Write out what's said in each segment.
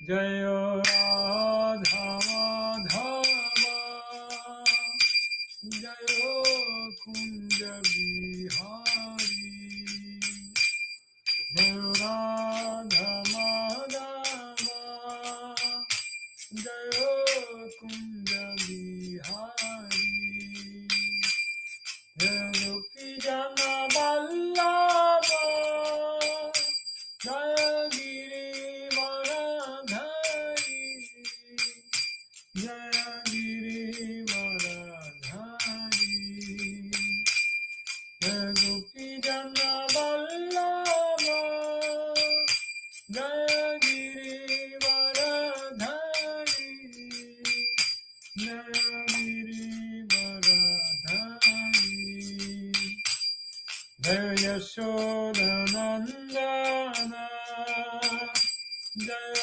जय राधा माधवा जय कुंज बिहारी जय राधा माधवा जय कुंज बिहारी जय गोपी जन वल्लभ जय गिरिवरधारी जय गिरिवरधारी जय गोपी जन वल्लभ जय गिरिवरधारी जय गिरिवरधारी जय यशोदनंदन जय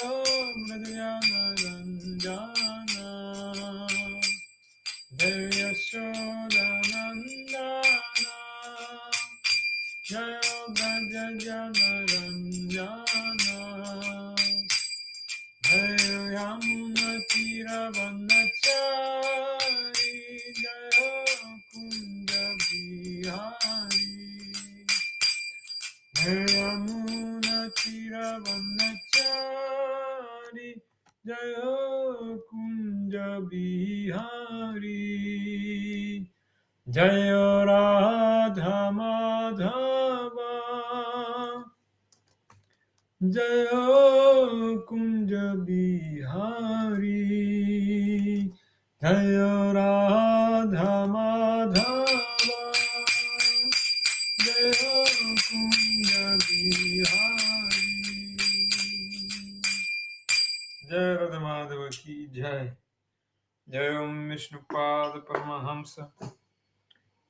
मृदुयानरंजन जय यशोदनंदन जय व्रजजनरंजन जय यमुनतीरवनचारी जय कुंज बिहारी जय यमुनतीरवनचारी जय कुंज बिहारी जय राधा माधव जय कुंज बिहारी जय राधा माधव जय कुंज बिहारी जय राधा माधव की जय जय ओम विष्णुपाद परमहंस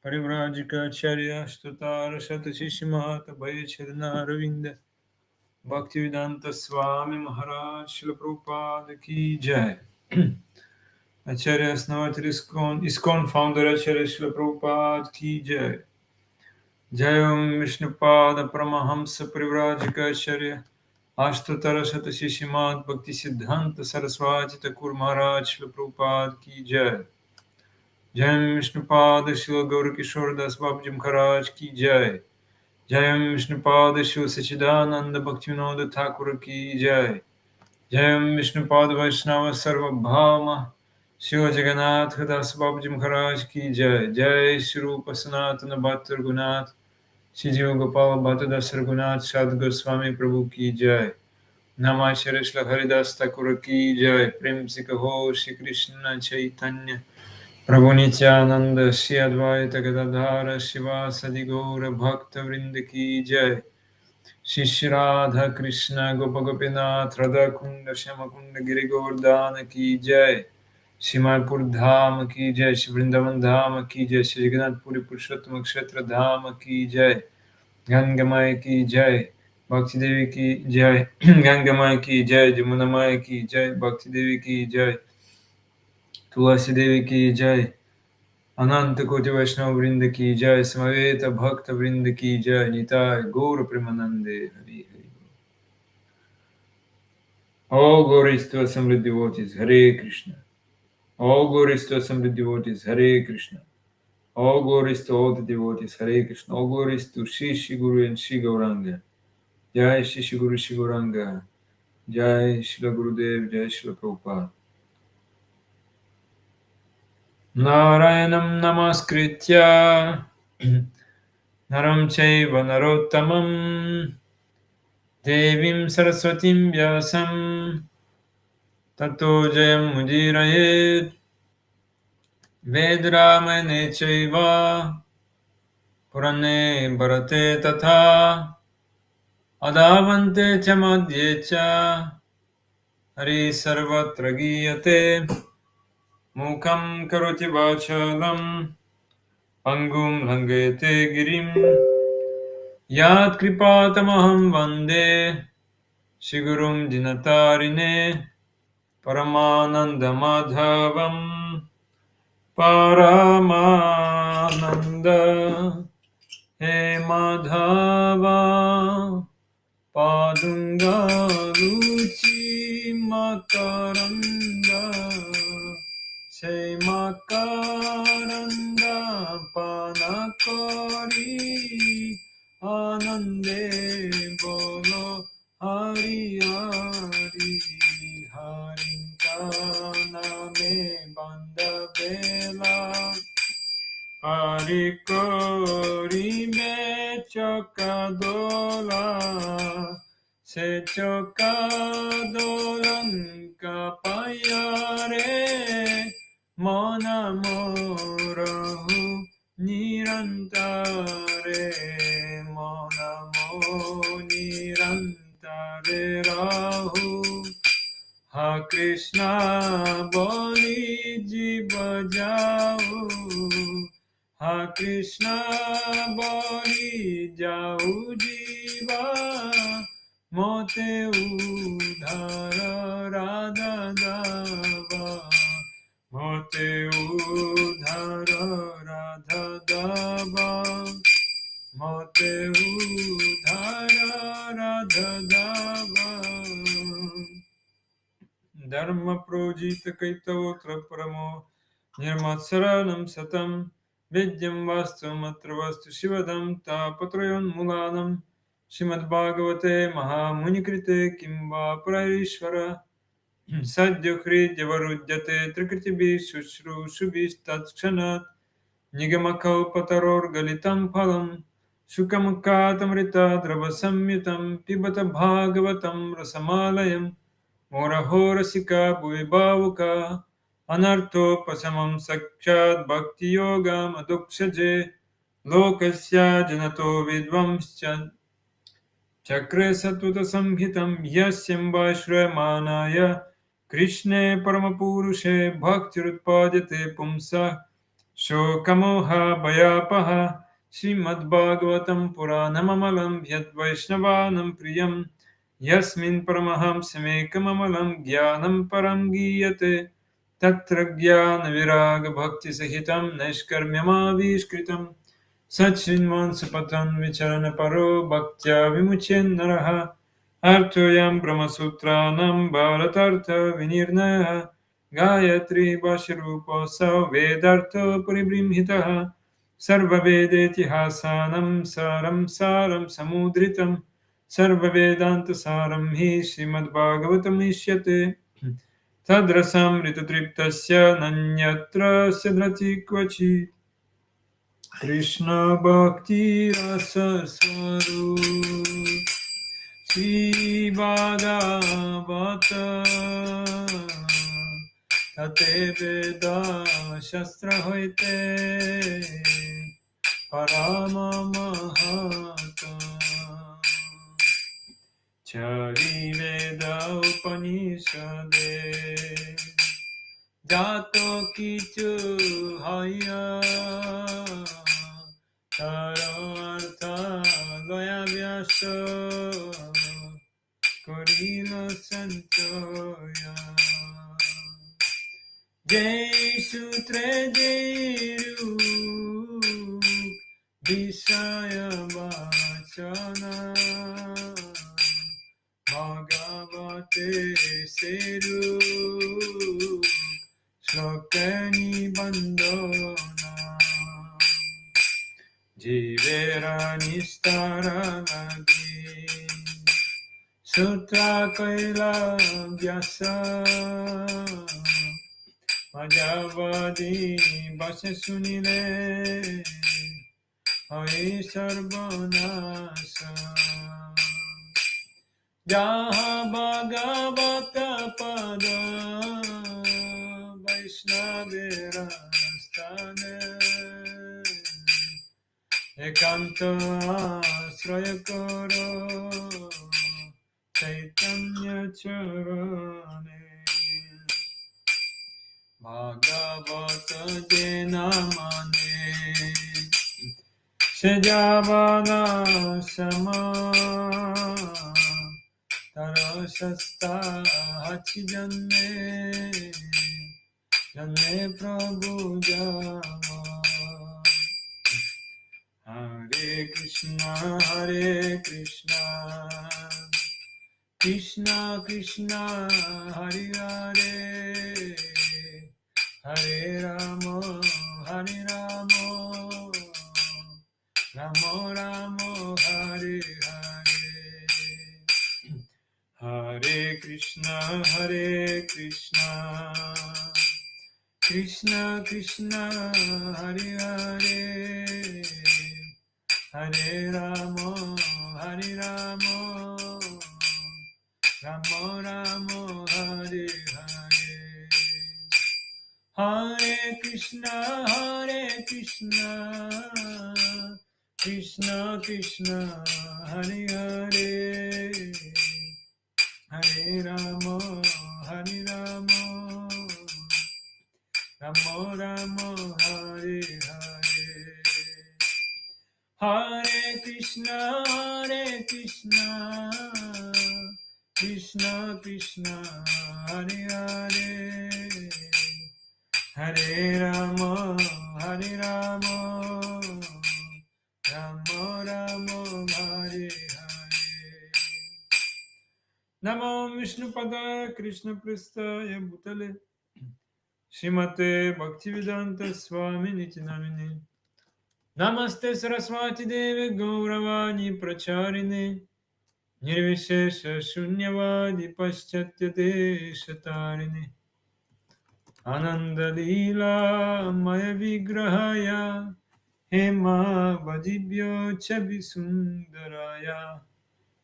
परिव्राजकाचार्य स्तुतार शतशिष्य महत भय छदना अरविंद भक्तिवेदांत स्वामी महाराज श्रील प्रभुपाद की जय आचार्य स्नवतिर इस्कॉन फाउंडर आचार्य श्रील प्रभुपाद की जय जय ओम विष्णुपाद परमहंस परिव्राजकाचार्य अष्टोत्तर शतशिष्य महत भक्ति सिद्धांत सरस्वती ठाकुर महाराज श्रील प्रभुपाद की जय जय विष्णुपाद श्री गौर किशोर दास बाबूजी महाराज की जय जय विष्णुपाद शिव सच्चिदानंद भक्तिविनोद ठाकुर की जय जय विष्णुपाद वैष्णव सर्वभौम शिव जगन्नाथ दास बाबूजी महाराज की जय जय श्री रूप सनातन भक्त रघुनाथ श्री जीव गोपाल भक्त दास रघुनाथ साधु गोस्वामी प्रभु की जय नमाचार्य श्री हरिदास ठाकुर की जय प्रेम से कहो श्री कृष्ण चैतन्य प्रभु नित्यानंद श्री अद्वैत गदाधर शिवासदि गौर भक्त वृंद की जय श्री राधा कृष्ण गोप गोपीनाथ राधा कुंड श्याम कुंड गिरि गोवर्धन की जय सीमापुर धाम की जय श्री वृंदावन धाम की जय श्री जगन्नाथपुरी पुरुषोत्तम क्षेत्र धाम की जय गंगामाई की जय भक्ति देवी की जय गंगामाई की जय जमुना माई की जय भक्ति देवी की जय तुलसी देवी की जय अनंत कोटि वैष्णव वृंद की जय समवेत भक्त वृंद की जय निताय गौर प्रेमानंदे Hari Hari All glories to assembled devotees, Hare Krishna. All glories to assembled devotees, Hare Krishna. All glories to all the devotees, Hare Krishna. All glories to Shri Guru and Shri Gauranga. Jai Shri Guru Shri Gauranga. Jai Shri Gurudev, Jai Shri Prabhupada. Narayanam Namaskritya Naram Chaiva Narottamam Devim Saraswatim Vyasam Tato Jayam Mudiraye Vedramane Chaiva Purane Bharate Tatha Adavante Chamadyecha Hari Sarvatra Giyate Mukam Karoti Vachalam Pangum Langete Girim Yat Kripatamaham Vande Shigurum Dinatarine Paramananda Madhavam Paramananda He Madhava Padunga Ruchi Hari koribe chokadola, se chokadolan kapayare, mona morahu nirantare, mona mo nirantare rahu. Ha Krishna boli jiva jau, Ha Krishna boli jau jiva, mote udhara radha dava, mote udhara radha dava, mote udhara radha dava. Dharma projita kaitavotra paramo nirmatsaranam satam vidyam vastu matra vastu shivadam tapatrayon mulanam Srimad Bhagavate Mahamunikrite Kimva Praishvara Sadhya Hridya Varujyate Trikritibi Shushru Shubis Tatshanat Nigamakaupataror Galitam Phalam Shukamakatamrita Dravasamyutam Pibata Bhagavatam Rasamalayam Morahorasika Bhuvibavuka Anarthopasamam Sakshat Bhakti Yoga Madhukshaje Lokasya Janato Vidvamscha Chakre Sattvata Samhitam Yasyambashramanaya Krishne Paramapurushe Bhaktirutpadyate Pumsa Shokamoha Bhayapaha Srimad Bhagavatam Puranamamalam Yad Vaishnavanam Priyam Yasmin Paramahamsamekamalam Jnanam Param Giyate Tatra Jnana Viraga Bhakti Sahitam Naishkarmyamaviskritam Sachinman Sapatan Vicharana Paro Bhaktya Vimuchen Naraha Artoyam Brahma Sutranam Bharatartha Vinirnaya Gayatri Basharupa Sa Vedartha Paribrimhitaha Sarva Vedeti Hasanam Saram Saram Samudritam Sarva Vedanta Saram Hi Srimad Bhagavatam Ishyate Tadrasam Ritutriptasya Nanyatra Sidrati Kvachi Krishna Bhakti Rasa Swarup Shri Bhagavata Tate Veda Shastra Hoite Parama Mahata Chari Veda Upanishade Jato Kichu Haya Taro Artha Goya Vyasa Korila Santoya Jai Sutre Jai Roop Vishaya Vachana Bhagavate Seru Shlokani Bandona Jivera Nistara Nadi Sutra Kaila Vyasa Majavadi Bhasya Sunile Hai Sarvanasa Jaha Bhagavata Pada Vaishnavira Stane Ekanta Asraya Karo Chaitanya Charane Bhagavata Jena Mane Shejavana Sama Tarashasta Hachijanne Janne Prabhu Jama Hare Krishna Krishna Krishna Hare Hare Hare Rama Rama Rama Hare Hare Hare Krishna Krishna Krishna Hare Hare Hare Ramo Hare Ramo Ramo Ramo Hare Hare Hare Krishna Krishna Krishna Hare Hare Hare Ramo Hare Ramo Ramo Ramo Hare Hare Hare Krishna Krishna Krishna Hare Hare Hare Rama Hare Rama Rama Rama Hare Hare Namo Vishnupada Krishna Pristaya Bhutale Shrimate Bhaktivedanta Swami Nityanamine Namaste Saraswati Devi Gauravani Pracharine Nirvishesha Shunyavadi Paschatya Deshatarine Ananda Lila Maya Vigrahaya Hema Vadibhyo Chabi Sundaraya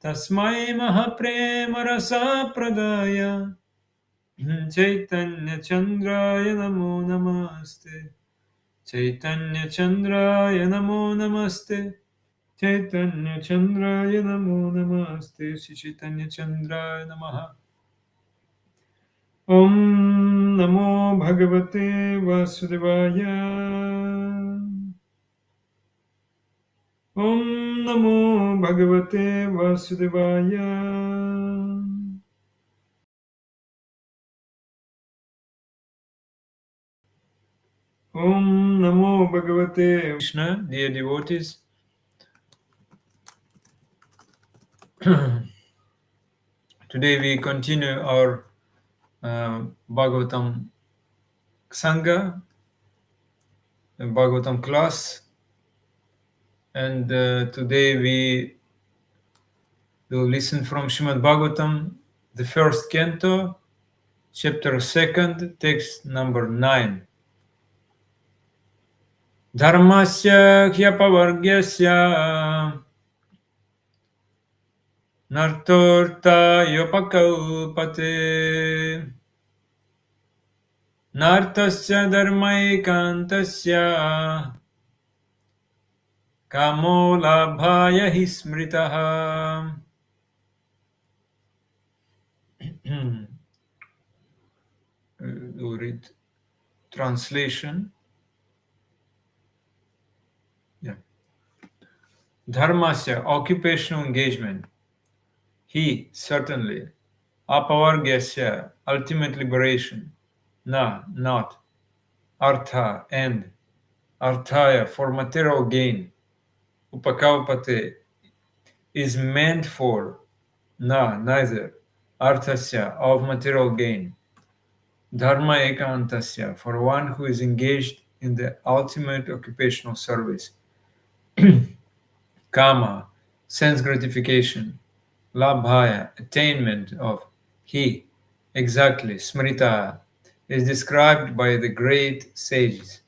Tasmai Mahaprema Rasa Pradaya Chaitanya Chandraya Namo Namaste Chaitanya Chandraya Namo Namaste Chaitanya Chandraya Namo Namaste Shri Chaitanya Chandraya Namaha Om Namo Bhagavate Vasudevaya Om Namo Bhagavate Vasudevaya Om Namo Bhagavate Krishna, dear devotees. Today we continue our Bhagavatam sanga, Bhagavatam class, and today we will listen from Srimad Bhagavatam, the first canto, chapter 2, text number 9. Dharmasya hyapavargyasya nartorta yopakalpate nartasya dharmaikantasya kamo labhaya hi smritaha. We'll read translation. Yeah. Dharmasya, occupational engagement. He, certainly. Apavargasya, ultimate liberation. Na, not. Artha, end. Arthaya, for material gain. Upakalpate, is meant for. Na, neither. Arthasya, of material gain. Dharma ekantasya, for one who is engaged in the ultimate occupational service. Kama, sense gratification. Labhaya, attainment of. He, exactly, smrita, is described by the great sages.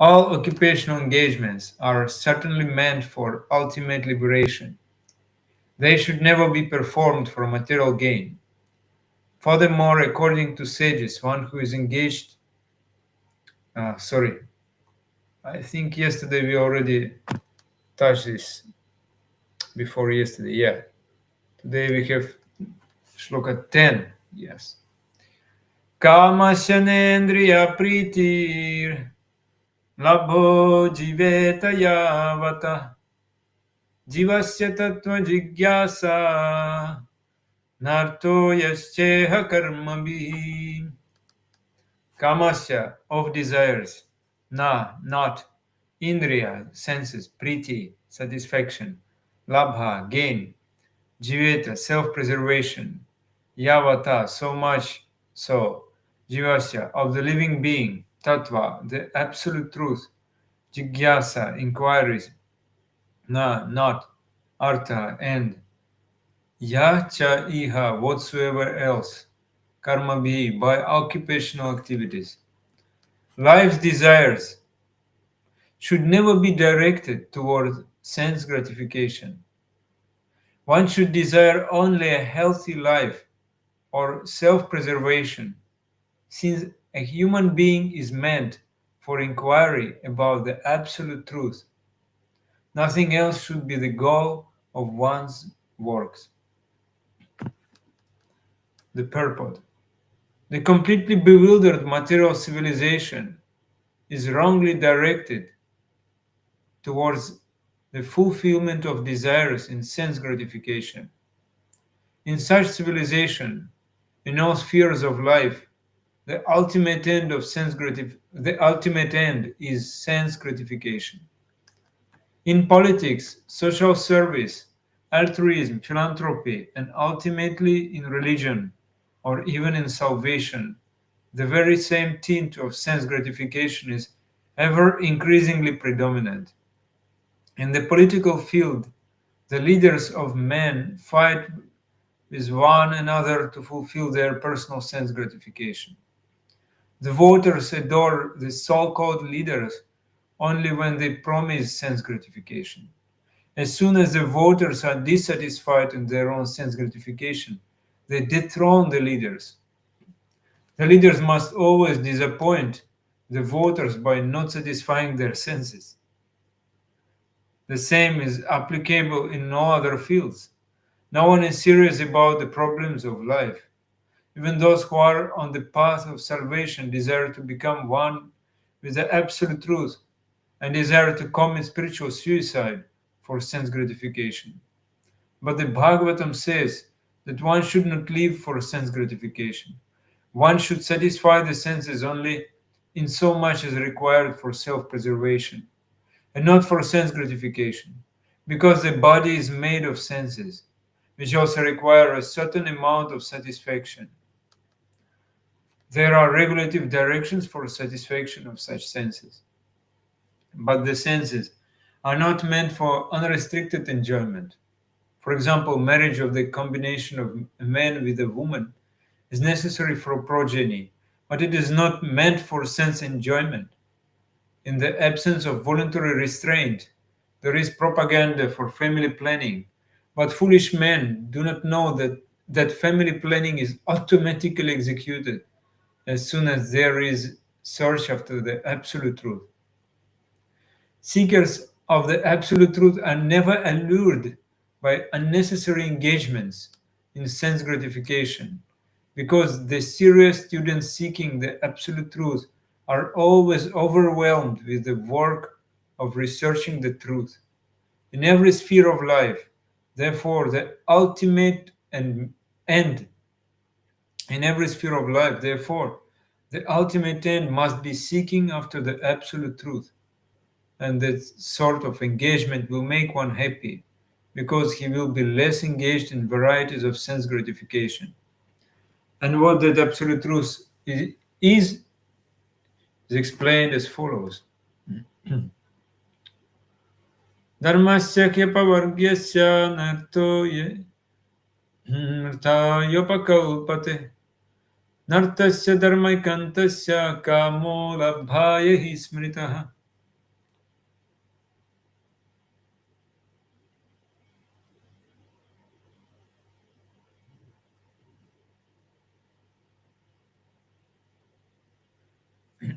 All occupational engagements are certainly meant for ultimate liberation. They should never be performed for material gain. Furthermore, according to sages, one who is engaged, I think yesterday we already touched this before yesterday. Yeah. Today we have shloka 10. Yes. Kamasyanendriya pritir labho jiveta yavata jivasya tattva jigyasa narto yasceha karmabhi. Kamasya, of desires. Na, not. Indriya, senses. Priti, satisfaction. Labha, gain. Jiveta, self-preservation. Yavata, so much so. Jivasya, of the living being. Tattva, the absolute truth. Jigyasa, inquiries. Na, not. Artha, end. Ya cha iha, whatsoever else. Karma bhi, by occupational activities. Life's desires should never be directed toward sense gratification. One should desire only a healthy life or self preservation, since a human being is meant for inquiry about the absolute truth. Nothing else should be the goal of one's works. The purport. The completely bewildered material civilization is wrongly directed towards the fulfillment of desires in sense gratification. In such civilization, in all spheres of life, the ultimate end is sense gratification. In politics, social service, altruism, philanthropy, and ultimately in religion, or even in salvation, the very same tint of sense gratification is ever increasingly predominant. In the political field, the leaders of men fight with one another to fulfill their personal sense gratification. The voters adore the so called leaders only when they promise sense gratification. As soon as the voters are dissatisfied in their own sense gratification, they dethrone the leaders. The leaders must always disappoint the voters by not satisfying their senses. The same is applicable in no other fields. No one is serious about the problems of life. Even those who are on the path of salvation desire to become one with the absolute truth and desire to commit spiritual suicide for sense gratification. But the Bhagavatam says that one should not live for sense gratification. One should satisfy the senses only in so much as required for self preservation, and not for sense gratification, because the body is made of senses, which also require a certain amount of satisfaction. There are regulative directions for satisfaction of such senses, but the senses are not meant for unrestricted enjoyment. For example, marriage of the combination of a man with a woman is necessary for progeny, but it is not meant for sense enjoyment. In the absence of voluntary restraint, there is propaganda for family planning, but foolish men do not know that family planning is automatically executed as soon as there is search after the absolute truth. Seekers of the absolute truth are never allured by unnecessary engagements in sense gratification, because the serious students seeking the absolute truth are always overwhelmed with the work of researching the truth. In every sphere of life, therefore, the ultimate and end, in every sphere of life, therefore, the ultimate end must be seeking after the absolute truth, and that sort of engagement will make one happy because he will be less engaged in varieties of sense gratification. And what that absolute truth is explained as follows. Dharmasya kyapavargyasya nartayopakapate nartasya dharmaikantasya kamo labhaya hi smritaha.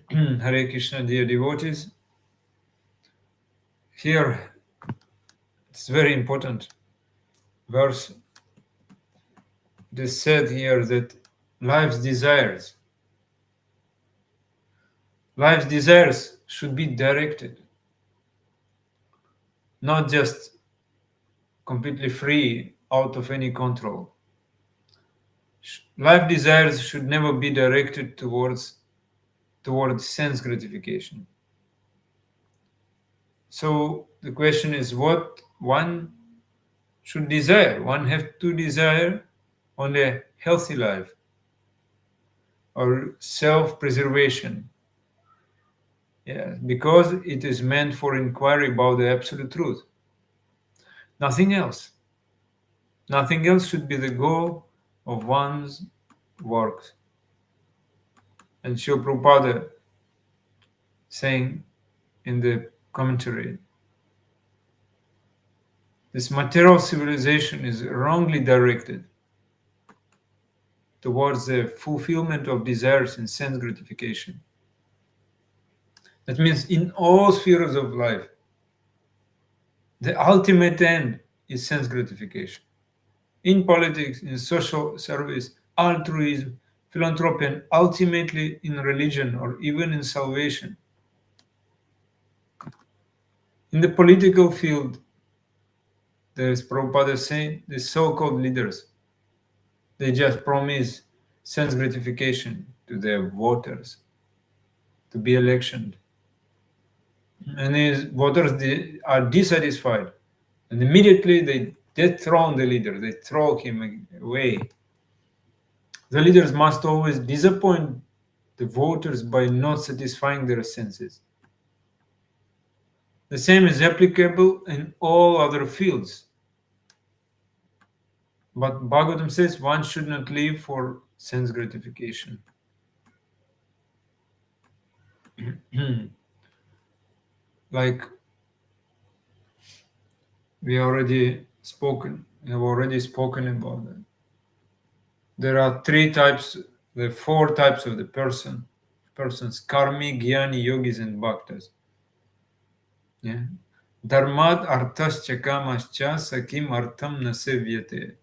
Hare Krishna, dear devotees. Here, it's very important verse. It is said here that life's desires, life's desires should be directed, not just completely free out of any control. Life desires should never be directed towards sense gratification. So the question is what one should desire. One has to desire only a healthy life or self-preservation. Yeah, because it is meant for inquiry about the absolute truth. Nothing else. Nothing else should be the goal of one's works. And Srila Prabhupada saying in the commentary, this material civilization is wrongly directed towards the fulfillment of desires and sense gratification. That means in all spheres of life, the ultimate end is sense gratification. In politics, in social service, altruism, philanthropy, and ultimately in religion or even in salvation. In the political field, there's Prabhupada saying the so-called leaders, they just promise sense gratification to their voters to be elected. And these voters are dissatisfied. And immediately they dethrone the leader, they throw him away. The leaders must always disappoint the voters by not satisfying their senses. The same is applicable in all other fields. But Bhagavatam says one should not live for sense gratification. Like we have already spoken about that. There are four types of the persons: karmi, gyani, yogis, and bhaktas. Yeah. Dharmat arthascha kamascha sakim artham nasevyate.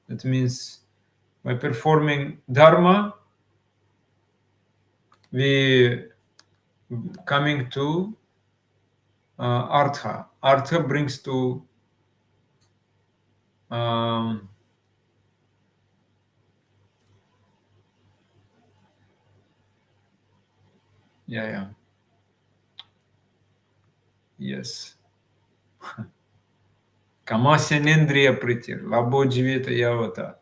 That means by performing dharma, we coming to artha. Artha brings to yes. Kamasya nendriya pritir, labho jiveta yavata.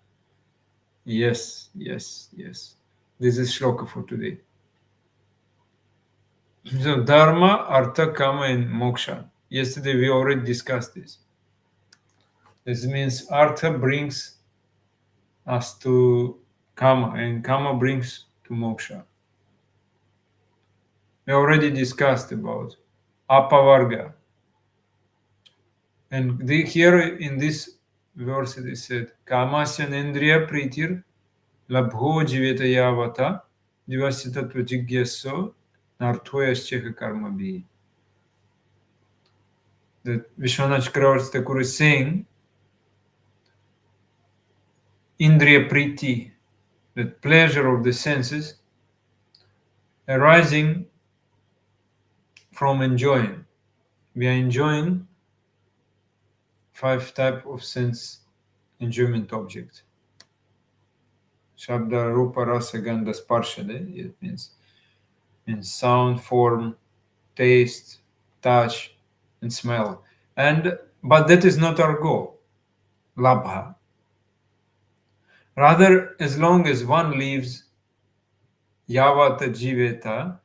Yes. This is shloka for today. So dharma, artha, kama, and moksha. Yesterday we already discussed this. This means artha brings us to kama, and kama brings to moksha. We already discussed about apavarga. And here in this verse it is said, kamasya nendriya pritir labho jiveta yavata divasya tattva jigyaso narthoyascha karma bhi. That Vishwanath Chakravarti Thakur is saying, Indriya Priti, that pleasure of the senses arising from enjoying. We are enjoying 5 types of sense enjoyment objects. Shabda, Rupa, Rasa, Gandha, Sparsha. It means sound, form, taste, touch, and smell. But that is not our goal, labha. Rather, as long as one lives yavata jiveta,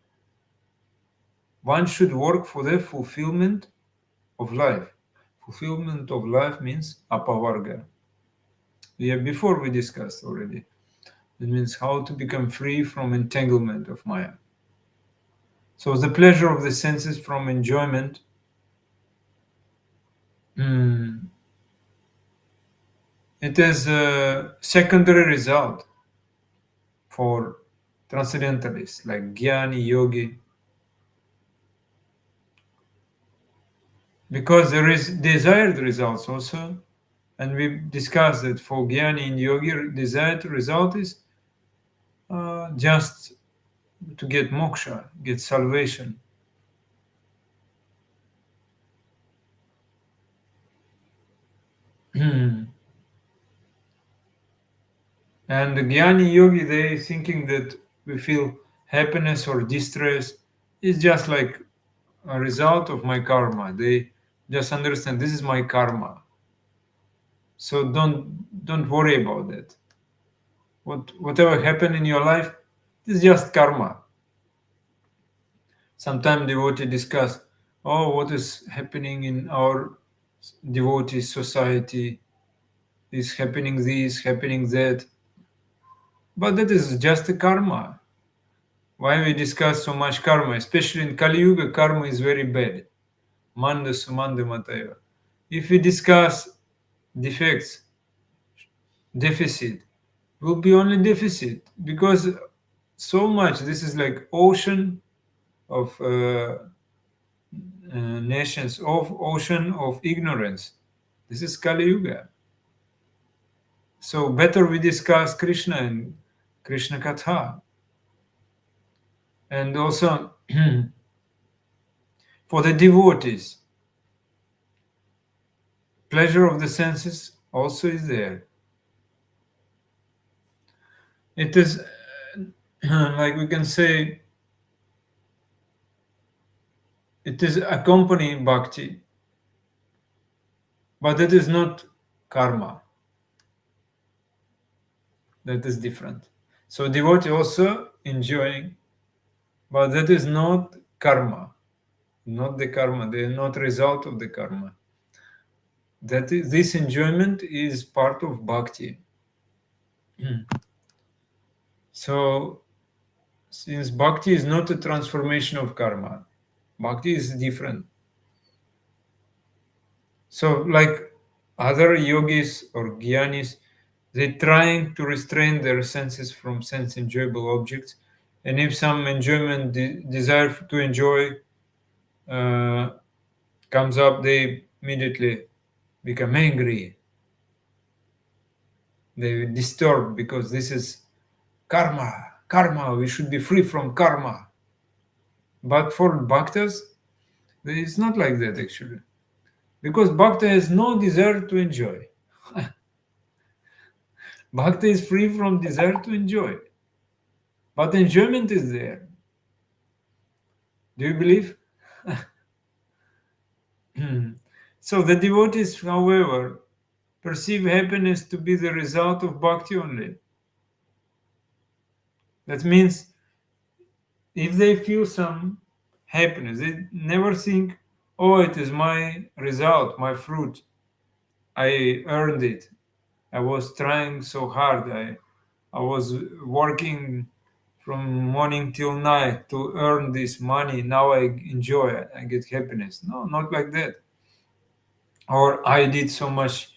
one should work for the fulfillment of life. Fulfillment of life means apavarga. Before we discussed already. It means how to become free from entanglement of Maya. So the pleasure of the senses from enjoyment it is a secondary result for transcendentalists like Jnani, Yogi. Because there is desired results also, and we discussed that for Jnani and Yogi, desired result is just to get moksha, get salvation. And the Jnani Yogi, they thinking that we feel happiness or distress is just like a result of my karma. They just understand this is my karma. So don't worry about that. Whatever happened in your life is just karma. Sometimes devotees discuss, what is happening in our devotee society? Is happening this, happening that. But that is just a karma. why we discuss so much karma, especially in Kali Yuga. Karma is very bad. Manda sumanda mataya. If we discuss defects, deficit, will be only deficit, because so much, this is like ocean of nations, of ocean of ignorance. This is Kali Yuga. So better we discuss Krishna and Krishna Katha. And also for the devotees, pleasure of the senses also is there. It is like we can say, it is accompanying bhakti, but that is not karma. That is different. So devotee also enjoying, but that is not karma, not the karma. They are not result of the karma. That is, this enjoyment is part of bhakti. So since bhakti is not a transformation of karma, bhakti is different. So like other yogis or gyanis, they're trying to restrain their senses from sense enjoyable objects, and if some enjoyment desire to enjoy comes up, they immediately become angry. They disturb, because this is karma. We should be free from karma. But for bhaktas, it's not like that actually, because bhakta has no desire to enjoy. Bhakta is free from desire to enjoy, but enjoyment is there. Do you believe? So the devotees, however, perceive happiness to be the result of bhakti only. That means if they feel some happiness, they never think, oh, it is my result, my fruit. I earned it. I was trying so hard. I was working from morning till night to earn this money. Now I enjoy it. I get happiness. No, not like that. Or I did so much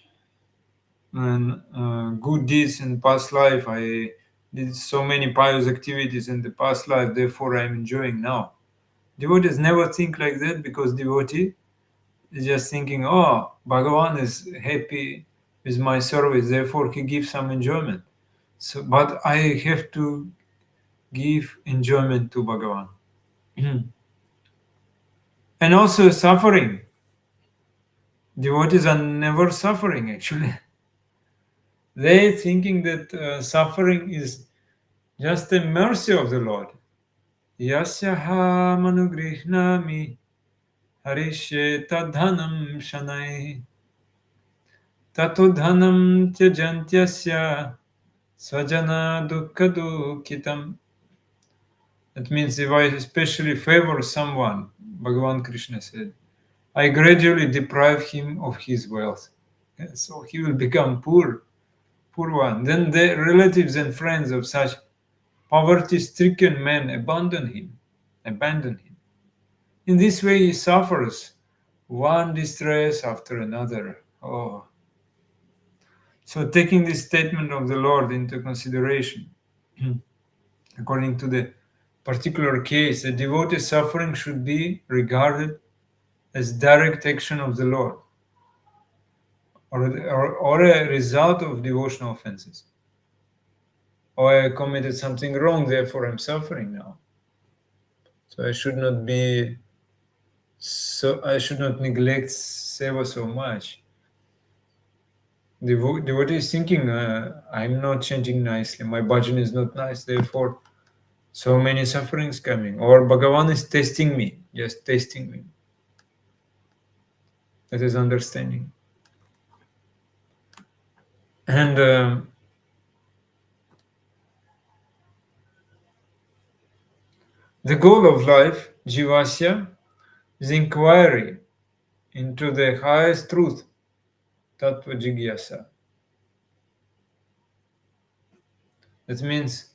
good deeds in past life. I did so many pious activities in the past life. Therefore, I'm enjoying now. Devotees never think like that, because devotee is just thinking, oh, Bhagavan is happy with my service. Therefore, he gives some enjoyment. So, but I have to give enjoyment to Bhagavan. And also suffering. Devotees are never suffering actually. They thinking that suffering is just a mercy of the Lord. Yasyaha manugrihnami harishe tadhanam shanai tatudhanam tyajantyasya svajana dukkhadukitam. That means if I especially favor someone, Bhagavan Krishna said, I gradually deprive him of his wealth. So he will become poor one. Then the relatives and friends of such poverty-stricken men abandon him. In this way he suffers one distress after another. Oh. So taking this statement of the Lord into consideration, according to the particular case, the devotee's suffering should be regarded as direct action of the Lord, or a result of devotional offenses. Or I committed something wrong, therefore I'm suffering now. So I should not neglect seva so much. Devotee is thinking, I'm not changing nicely, my bhajan is not nice, therefore so many sufferings coming. Or Bhagavan is testing me, just testing me. That is understanding. And the goal of life, Jivasya, is inquiry into the highest truth, Tattva Jigyasa. That means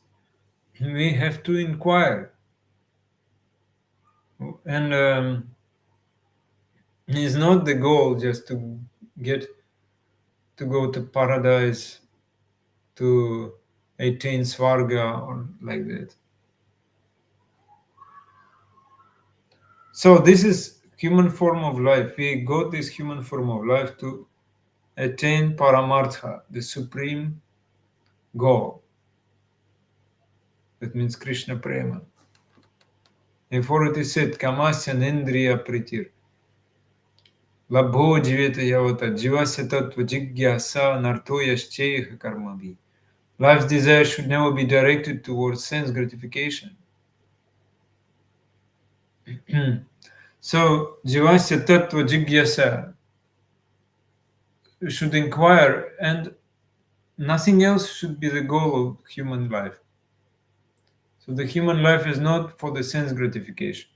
we have to inquire And it's not the goal just to go to paradise, to attain Svarga or like that. So this is human form of life. We got this human form of life to attain Paramartha, the supreme goal. That means Krishna Prema. Therefore it is said, Kamasya Nendriya Pritir. Labho Jiveta Yavata Jivasya Tattva Jigyasa Narto Yascheha Karmabhi. Life's desire should never be directed towards sense gratification. So, Jivasya Tattva Jigyasa, you should inquire, and nothing else should be the goal of human life. So, the human life is not for the sense gratification.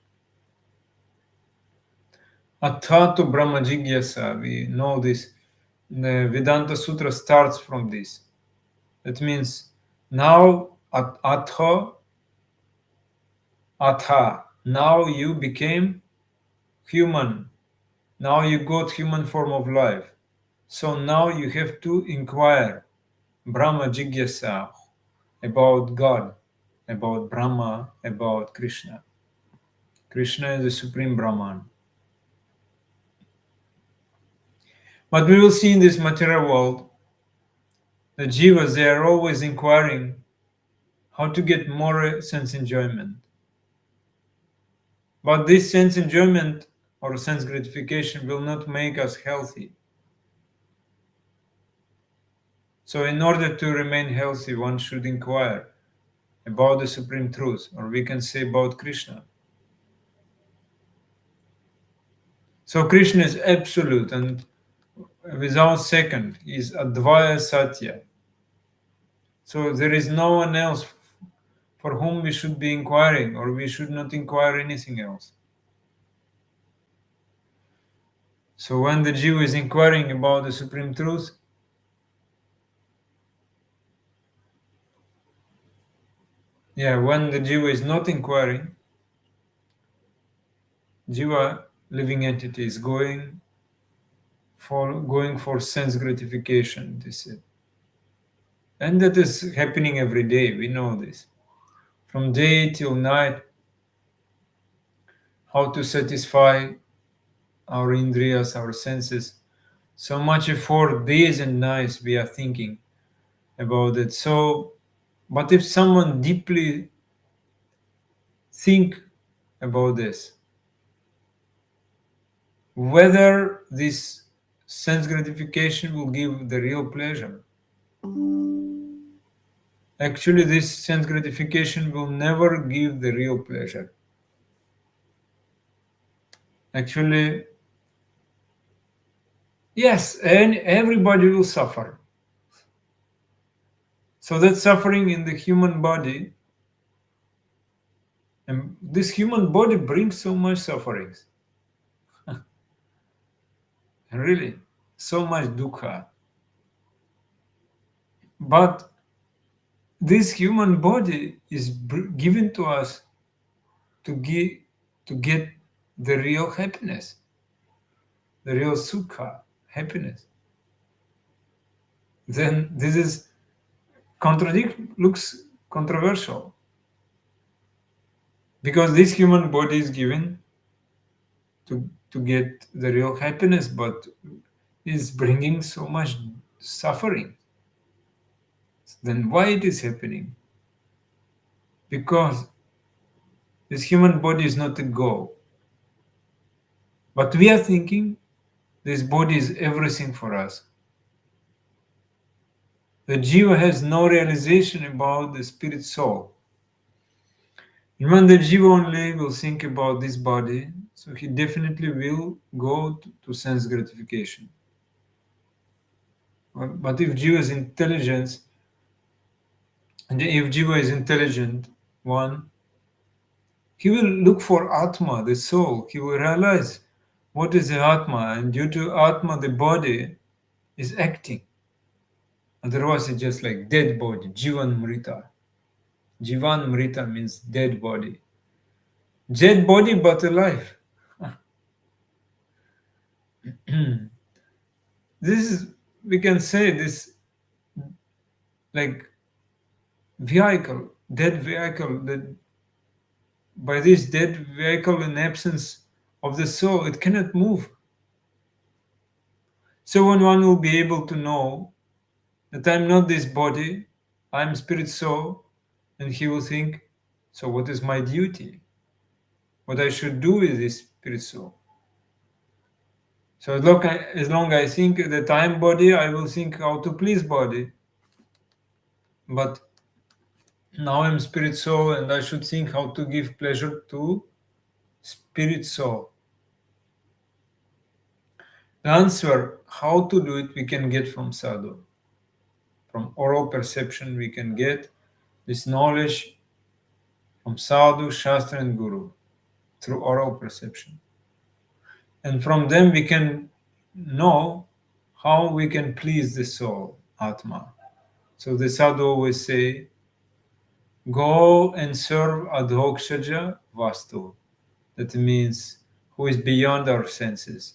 Atthato Brahma Jigyasa, we know this. The Vedanta Sutra starts from this. That means now, Atha, now you became human. Now you got human form of life. So now you have to inquire, Brahma Jigyasa, about God, about Brahma, about Krishna. Krishna is the supreme Brahman. But we will see in this material world, the jivas, they are always inquiring how to get more sense enjoyment. But this sense enjoyment or sense gratification will not make us healthy. So in order to remain healthy, one should inquire about the supreme truth, or we can say about Krishna. So Krishna is absolute and without second, is Advaya Satya. So there is no one else for whom we should be inquiring, or we should not inquire anything else. So when the Jiva is inquiring about the supreme truth, when the Jiva is not inquiring, Jiva, living entity, is going for sense gratification, this is. And that is happening every day, we know this. From day till night, how to satisfy our indriyas, our senses. So much effort, days and nights, we are thinking about it. So, but if someone deeply think about this, whether this sense gratification will give the real pleasure. Actually, this sense gratification will never give the real pleasure. Actually, yes, and everybody will suffer. So that suffering in the human body, and this human body brings so much sufferings. Really, so much dukkha. But this human body is given to us to get the real happiness, the real sukha, happiness. Then this is looks controversial, because this human body is given to get the real happiness, but is bringing so much suffering. Then why it is happening? Because this human body is not a goal. But we are thinking this body is everything for us. The jiva has no realization about the spirit soul. And when the jiva only will think about this body, so he definitely will go to sense gratification. But if jiva is intelligence, and if jiva is intelligent one, he will look for Atma, the soul. He will realize what is the Atma, and due to Atma, the body is acting. Otherwise, it's just like dead body, Jivan Mrita. Jivan Mrita means dead body. Dead body but alive. This is, we can say this, like vehicle, dead vehicle, that by this dead vehicle in absence of the soul, it cannot move. So when one will be able to know that I'm not this body, I'm spirit soul, and he will think, so what is my duty? What I should do with this spirit soul? So as long I think that I'm body, I will think how to please body. But now I'm spirit soul and I should think how to give pleasure to spirit soul. The answer how to do it we can get from sadhu. From oral perception we can get this knowledge from sadhu, shastra and guru through oral perception. And from them we can know how we can please the soul, Atma. So the sadhu always say, go and serve adhokshaja vastu. That means who is beyond our senses.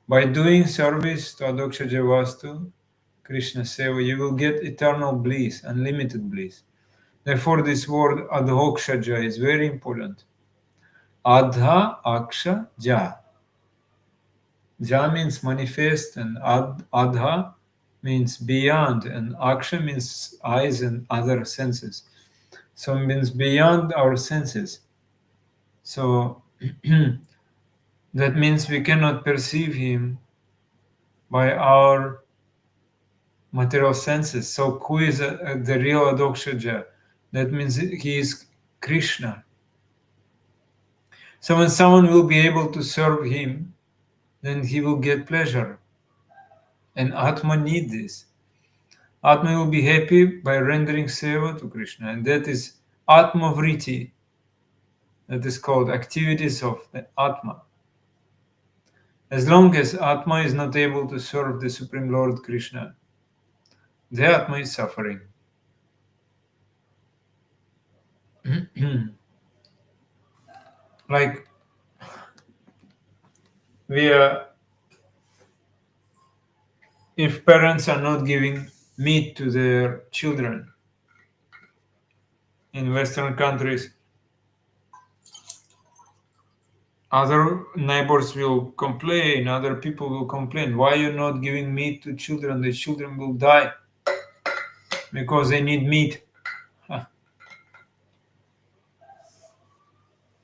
By doing service to adhokshaja vastu, Krishna seva, you will get eternal bliss, unlimited bliss. Therefore, this word adhokshaja is very important. Adha aksha ja. Ja means manifest, and adha means beyond, and aksha means eyes and other senses. So it means beyond our senses. So that means we cannot perceive him by our material senses. So who is the real Adokshaja? That means he is Krishna. So when someone will be able to serve him, then he will get pleasure. And Atma need this. Atma will be happy by rendering seva to Krishna. And that is Atma Vritti. That is called activities of the Atma. As long as Atma is not able to serve the Supreme Lord Krishna, the Atma is suffering. Like we are, if parents are not giving meat to their children in Western countries, other neighbors will complain, other people will complain, why you're not giving meat to children? The children will die because they need meat.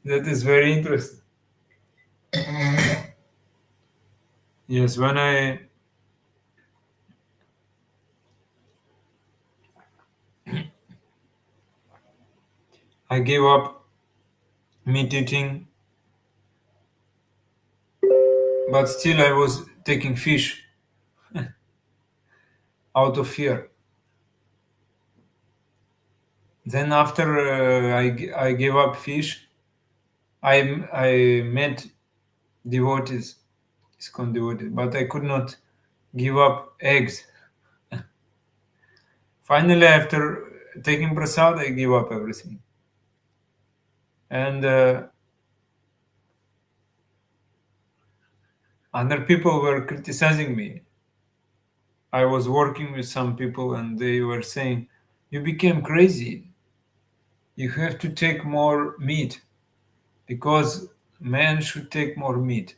That is very interesting. Yes, when I gave up meat eating, but still I was taking fish out of fear. Then after I gave up fish, I met devotees, ISKCON devotees, but I could not give up eggs. Finally, after taking prasad, I gave up everything. And other people were criticizing me. I was working with some people and they were saying, you became crazy. You have to take more meat because man should take more meat.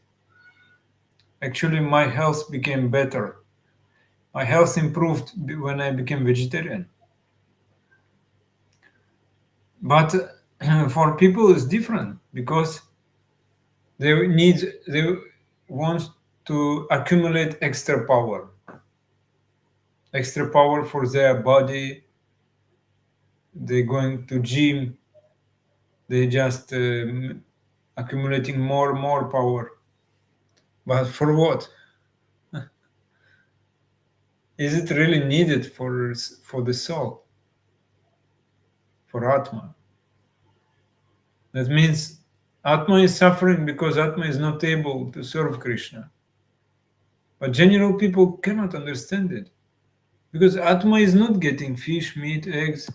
Actually, my health became better. My health improved when I became vegetarian. But for people, it's different because they want to accumulate extra power for their body. They're going to gym, they just accumulating more and more power. But for what? Is it really needed for the soul, for Atma? That means Atma is suffering because Atma is not able to serve Krishna. But general people cannot understand it because Atma is not getting fish, meat, eggs.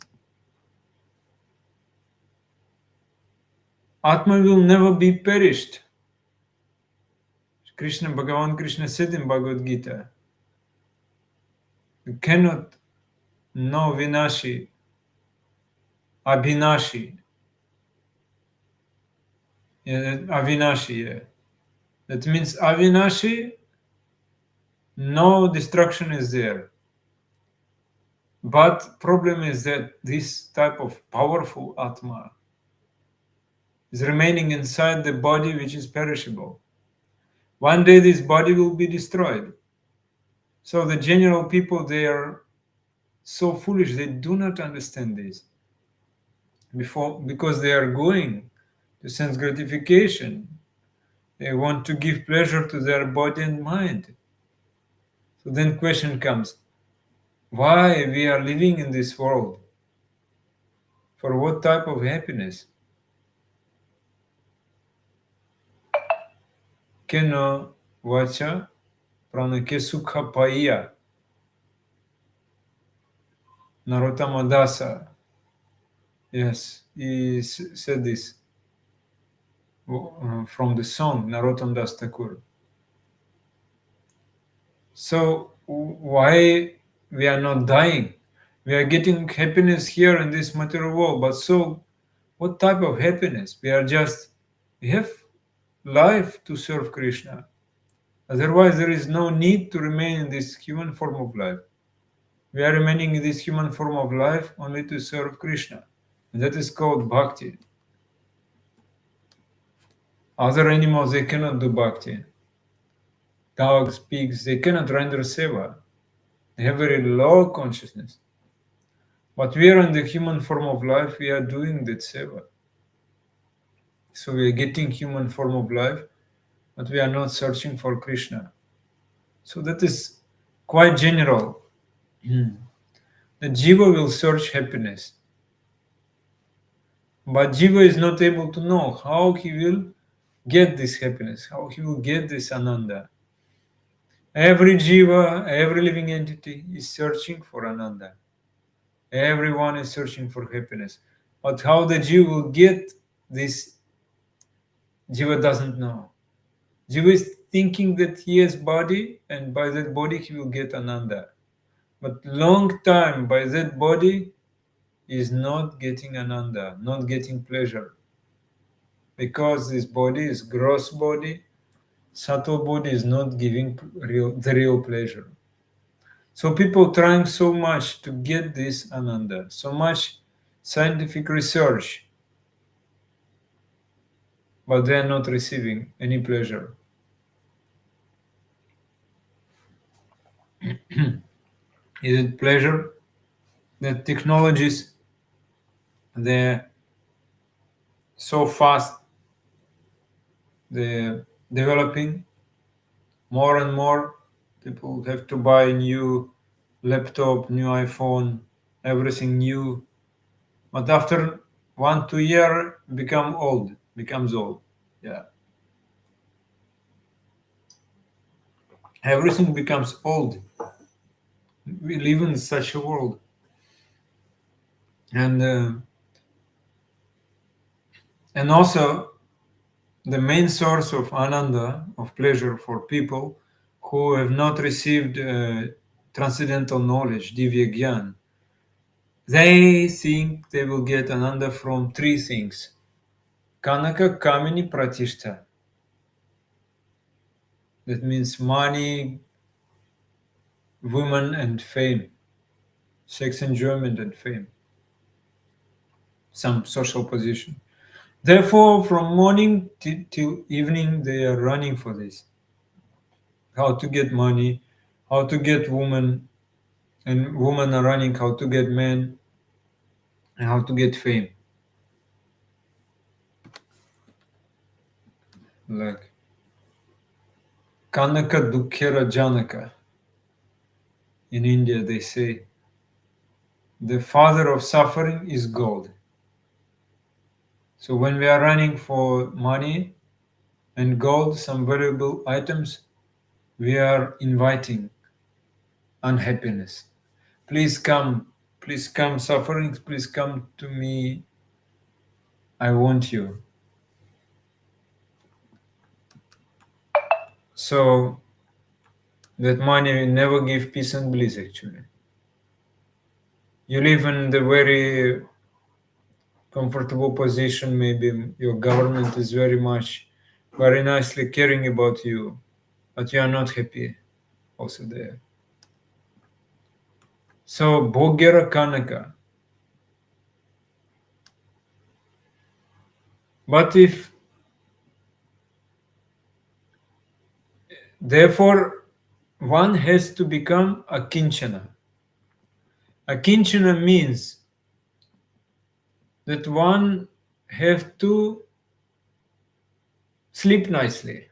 Atma will never be perished. Bhagavan Krishna said in Bhagavad Gita, you cannot know Vinashi, Abhinashi, Avinashi. Yeah. That means Avinashi, no destruction is there. But problem is that this type of powerful Atma is remaining inside the body which is perishable. One day this body will be destroyed. So the general people, they are so foolish, they do not understand this. Because they are going to sense gratification. They want to give pleasure to their body and mind. So then question comes, why we are living in this world? For what type of happiness? Keno vacha pranake sukha paiya. Narottama Dasa, yes, he said this from the song Narottam Das Thakur. So why we are not dying? We are getting happiness here in this material world, but so what type of happiness? We have life to serve Krishna. Otherwise, there is no need to remain in this human form of life. We are remaining in this human form of life only to serve Krishna. And that is called bhakti. Other animals, they cannot do bhakti. Dogs, pigs, they cannot render seva. They have very low consciousness. But we are in the human form of life, we are doing that seva. So we are getting human form of life, but we are not searching for Krishna. So that is quite general. The jiva will search happiness. But jiva is not able to know how he will get this happiness, how he will get this ananda. Every jiva, every living entity is searching for ananda. Everyone is searching for happiness. But how the jiva will get this, jiva doesn't know. Jiva is thinking that he has body, and by that body he will get ananda. But long time by that body is not getting ananda, not getting pleasure. Because this body is gross body, subtle body is not giving the real pleasure. So people trying so much to get this ananda, so much scientific research, but they are not receiving any pleasure. Is it pleasure that technologies, they're so fast, they're developing more and more? People have to buy new laptop, new iPhone, everything new. But after 1-2 year becomes old. Yeah. Everything becomes old. We live in such a world. And also the main source of ananda, of pleasure for people who have not received transcendental knowledge, divya gyan, they think they will get ananda from three things: kanaka, kamini, pratishta. That means money, women, and fame, sex enjoyment and fame, some social position. Therefore, from morning till evening, they are running for this. How to get money, how to get women, and women are running how to get men, and how to get fame. Like Kanaka Dukkhera Janaka. In India, they say the father of suffering is gold. So when we are running for money and gold, some valuable items, we are inviting unhappiness. Please come, sufferings, please come to me. I want you. So that money will never give peace and bliss actually. You live in the very comfortable position, maybe your government is very nicely caring about you, but you are not happy also there. So Bhogyara Kanaka. But if therefore one has to become a kinchana. A kinchana means that one have to sleep nicely.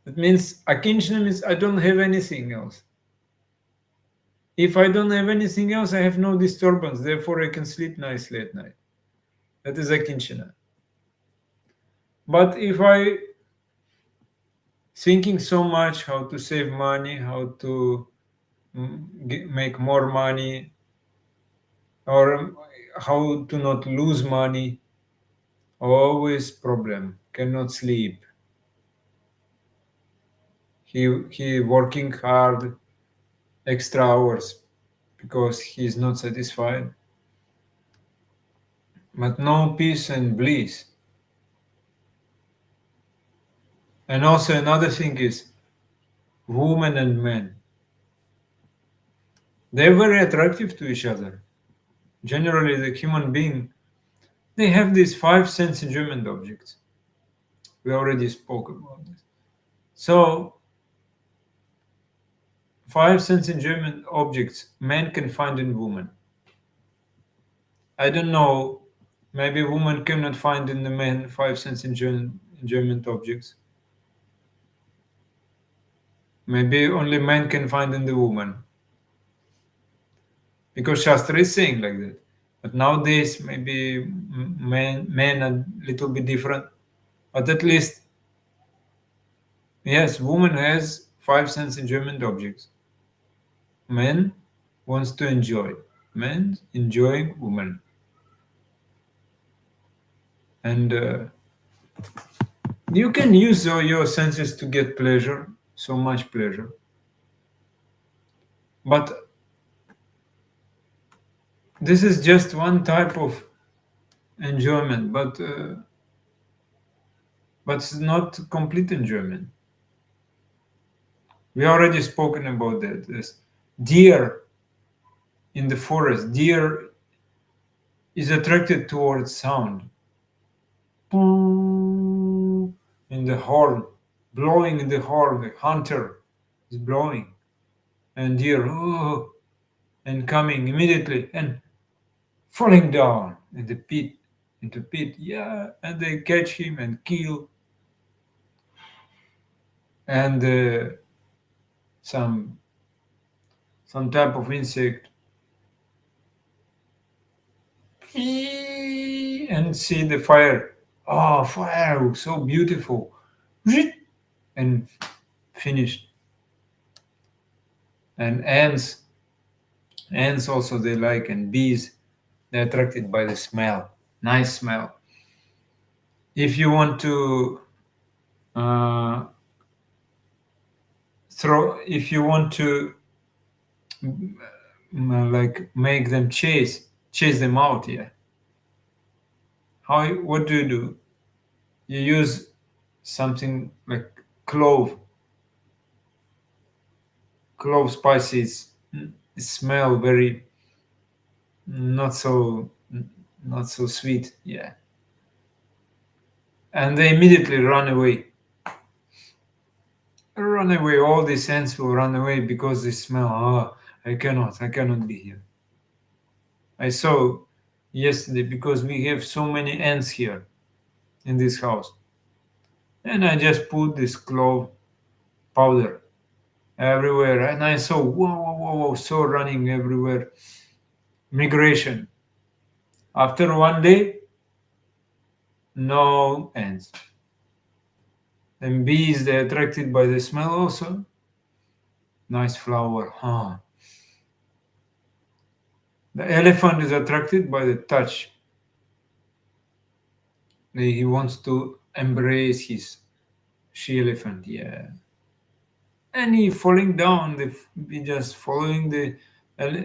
That means a kinchana means I don't have anything else. If I don't have anything else, I have no disturbance. Therefore, I can sleep nicely at night. That is a kinchana. But if I thinking so much how to save money, how to make more money, or how to not lose money, always problem. Cannot sleep. He working hard, extra hours because he is not satisfied. But no peace and bliss. And also another thing is women and men. They're very attractive to each other. Generally, the human being, they have these five sense enjoyment objects. We already spoke about this. So, five sense enjoyment objects men can find in women. I don't know, maybe women cannot find in the men five sense enjoyment objects. Maybe only men can find in the woman. Because Shastra is saying like that. But nowadays, maybe men are a little bit different. But at least, yes, woman has five sense enjoyment objects. Man wants to enjoy. Man enjoying woman. And you can use your senses to get pleasure, so much pleasure. But this is just one type of enjoyment, but it's not complete enjoyment. We already spoken about that. This deer in the forest, deer is attracted towards sound. In the horn, blowing in the horn, the hunter is blowing, and deer, oh, and coming immediately and falling down in the pit, into pit, yeah, and they catch him and kill, and some type of insect, and see the fire. Oh, fire, so beautiful, and finished. And ants also they like, and bees, they're attracted by the smell, nice smell. If you want to uh, if you want to like make them chase them out, yeah, what do? You use something like clove spices, smell very not so sweet, yeah, and they immediately run away. All these ants will run away because they smell. Oh, I cannot be here. I saw yesterday because we have so many ants here in this house, and I just put this clove powder everywhere, and I saw whoa, so running everywhere. Migration. After one day, no ants. And bees, they're attracted by the smell also. Nice flower, huh? The elephant is attracted by the touch. He wants to embrace his she elephant, yeah. And he falling down, he just following the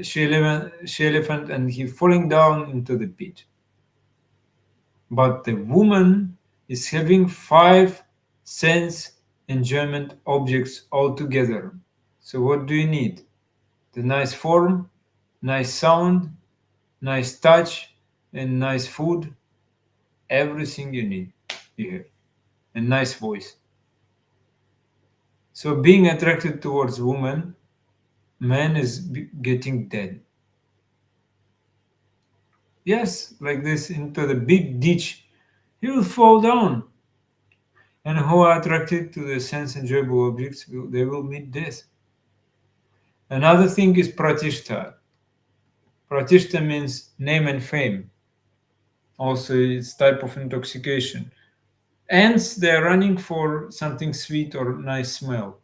she elephant, and he falling down into the pit. But the woman is having 5 sense enjoyment objects altogether. So what do you need? The nice form, nice sound, nice touch, and nice food. Everything you need, you have. A nice voice. So being attracted towards woman, man is getting dead. Yes, like this into the big ditch, he will fall down. And who are attracted to the sense enjoyable objects, they will meet death. Another thing is pratishta. Pratishta means name and fame. Also, it's type of intoxication. Ants, they are running for something sweet or nice smell.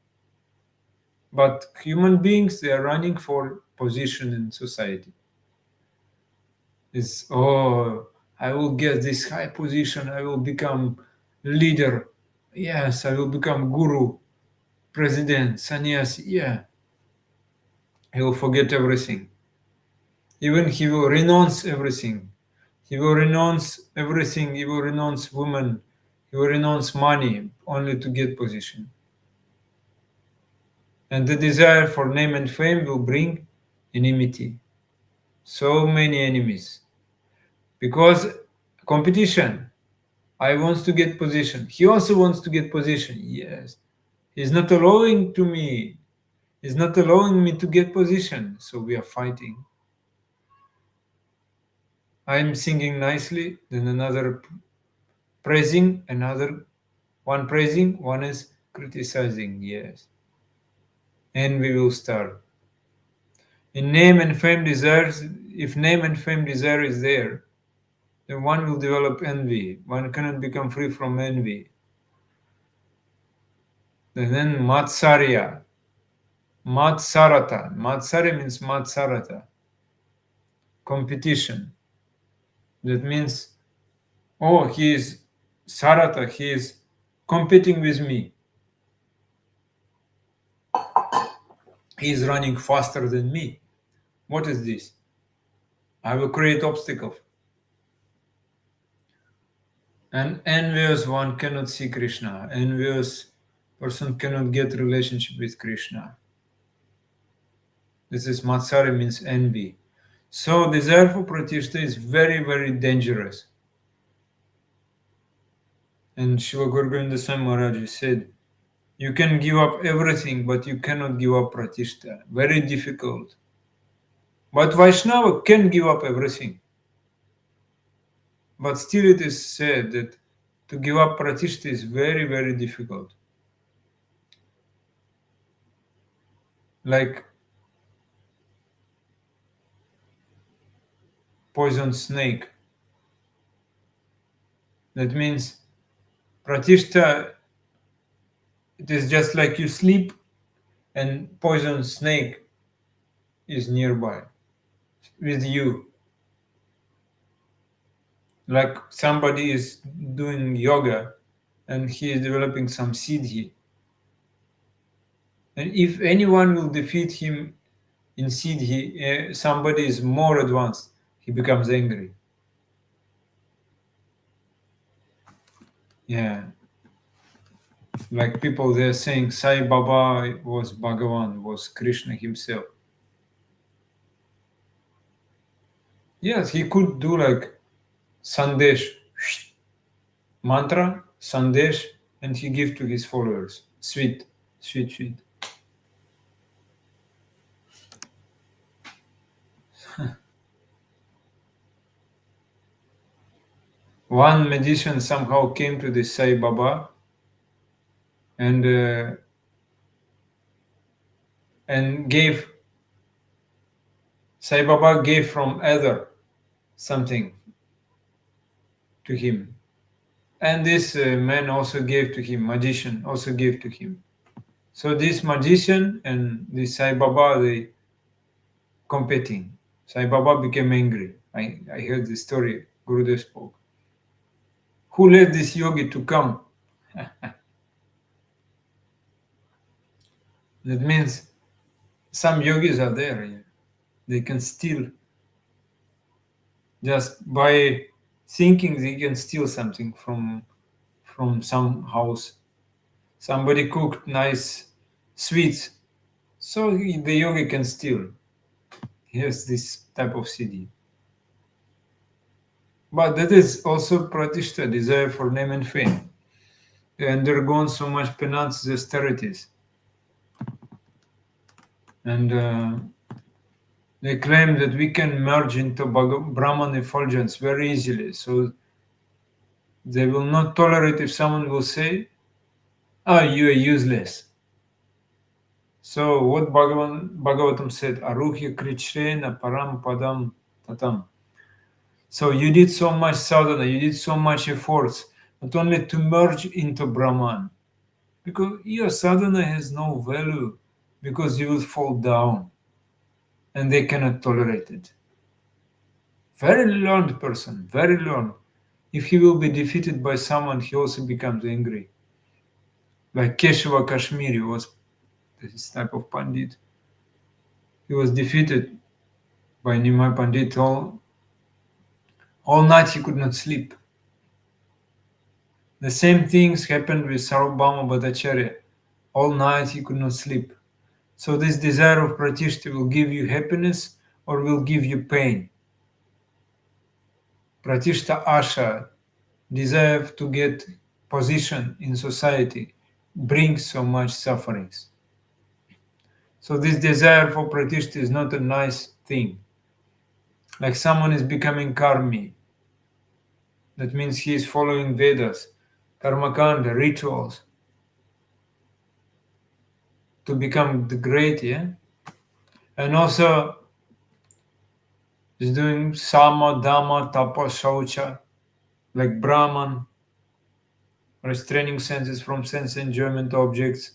But human beings, they are running for position in society. It's, oh, I will get this high position, I will become leader. Yes, I will become guru, president, sannyasi. Yeah, he will forget everything. Even he will renounce everything. He will renounce everything. He will renounce women. He will renounce money only to get position. And the desire for name and fame will bring enmity. So many enemies. Because competition. I want to get position. He also wants to get position. Yes. He's not allowing to me. He's not allowing me to get position. So we are fighting. I'm singing nicely, then another praising, another one praising, one is criticizing. Yes. And we will start. In name and fame desires, if name and fame desire is there, then one will develop envy. One cannot become free from envy. And then matsarya. Matsarata. Matsarya means matsarata. Competition. That means, oh, he is sarata, he is competing with me. He is running faster than me. What is this? I will create obstacles. An envious one cannot see Krishna. Envious person cannot get relationship with Krishna. This is Matsari, means envy. So desire for pratishta is very, very dangerous. And Shiva Guru Govinda Swami Maharaj said, you can give up everything, but you cannot give up pratishta. Very difficult. But Vaishnava can give up everything. But still it is said that to give up pratishta is very, very difficult. Like poison snake. That means pratishta, it is just like you sleep and poison snake is nearby with you. Like somebody is doing yoga and he is developing some siddhi. And if anyone will defeat him in siddhi, somebody is more advanced, he becomes angry. Yeah. Like people, they're saying Sai Baba was Bhagavan, was Krishna himself. Yes, he could do like Sandesh, mantra, Sandesh, and he give to his followers. Sweet, sweet, sweet. One magician somehow came to the Sai Baba and gave Sai Baba gave from ether something to him, and this man also gave to him. Magician also gave to him. So this magician and this Sai Baba, they competing. Sai Baba became angry. I heard the story. Gurudev spoke. Who let this yogi to come? That means some yogis are there. Yeah. They can steal, just by thinking they can steal something from some house. Somebody cooked nice sweets, so the yogi can steal. He has this type of CD. But that is also pratishta, desire for name and fame. They undergone so much penance, austerities. And they claim that we can merge into Brahman effulgence very easily. So they will not tolerate if someone will say, you are useless. So what Bhagavatam said, Aruhya Krichrena Param Padam Tatam. So you did so much sadhana, you did so much efforts, not only to merge into Brahman, because your sadhana has no value, because you will fall down, and they cannot tolerate it. Very learned person, very learned. If he will be defeated by someone, he also becomes angry. Like Keshava Kashmiri was this type of Pandit. He was defeated by Nimai Pandit. All night he could not sleep. The same things happened with Sarvabhauma Bhattacharya. All night he could not sleep. So this desire of pratishta will give you happiness or will give you pain. Pratishta asha, desire to get position in society, brings so much sufferings. So this desire for pratishta is not a nice thing. Like someone is becoming karmi. That means he is following Vedas, karmakanda, rituals, to become the great, yeah? And also is doing sama, dhamma, tapa, shaucha, like Brahman, restraining senses from sense enjoyment objects,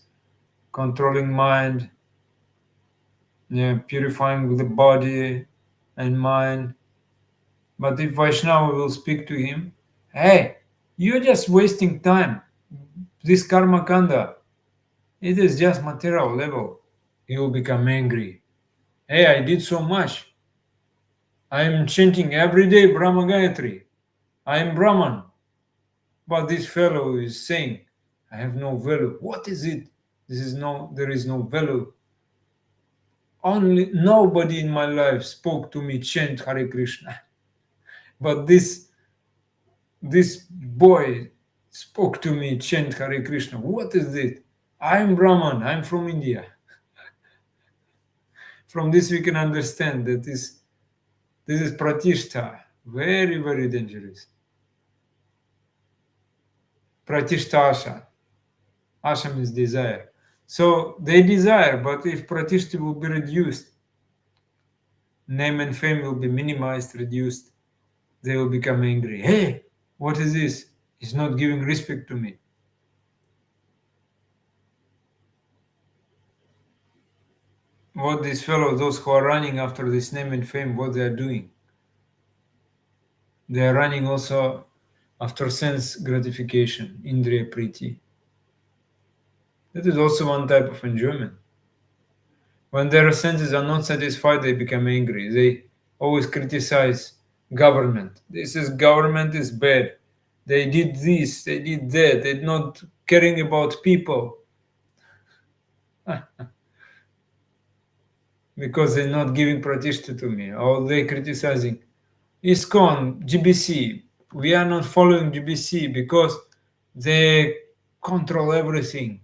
controlling mind, yeah, purifying the body and mind. But if Vaishnava will speak to him, hey, you're just wasting time. This karma kanda, it is just material level. He will become angry. Hey, I did so much. I am chanting every day Brahma Gayatri. I am Brahman. But this fellow is saying, I have no value. What is it? There is no value. Only nobody in my life spoke to me, chant Hare Krishna. But this boy spoke to me, chant Hare Krishna. What is it? I am Brahman. I am from India. From this we can understand that this is pratishta, very, very dangerous. Pratishta asha. Asha means desire. So they desire, but if pratishta will be reduced, name and fame will be minimized, reduced, they will become angry. Hey, what is this? He's not giving respect to me. What these fellows, those who are running after this name and fame, what they are doing? They are running also after sense gratification, indriya priti. That is also one type of enjoyment. When their senses are not satisfied, they become angry. They always criticize government. Government is bad. They did this, they did that. They're not caring about people because they're not giving pratishta to me. Or they criticizing ISKCON, GBC. We are not following GBC because they control everything.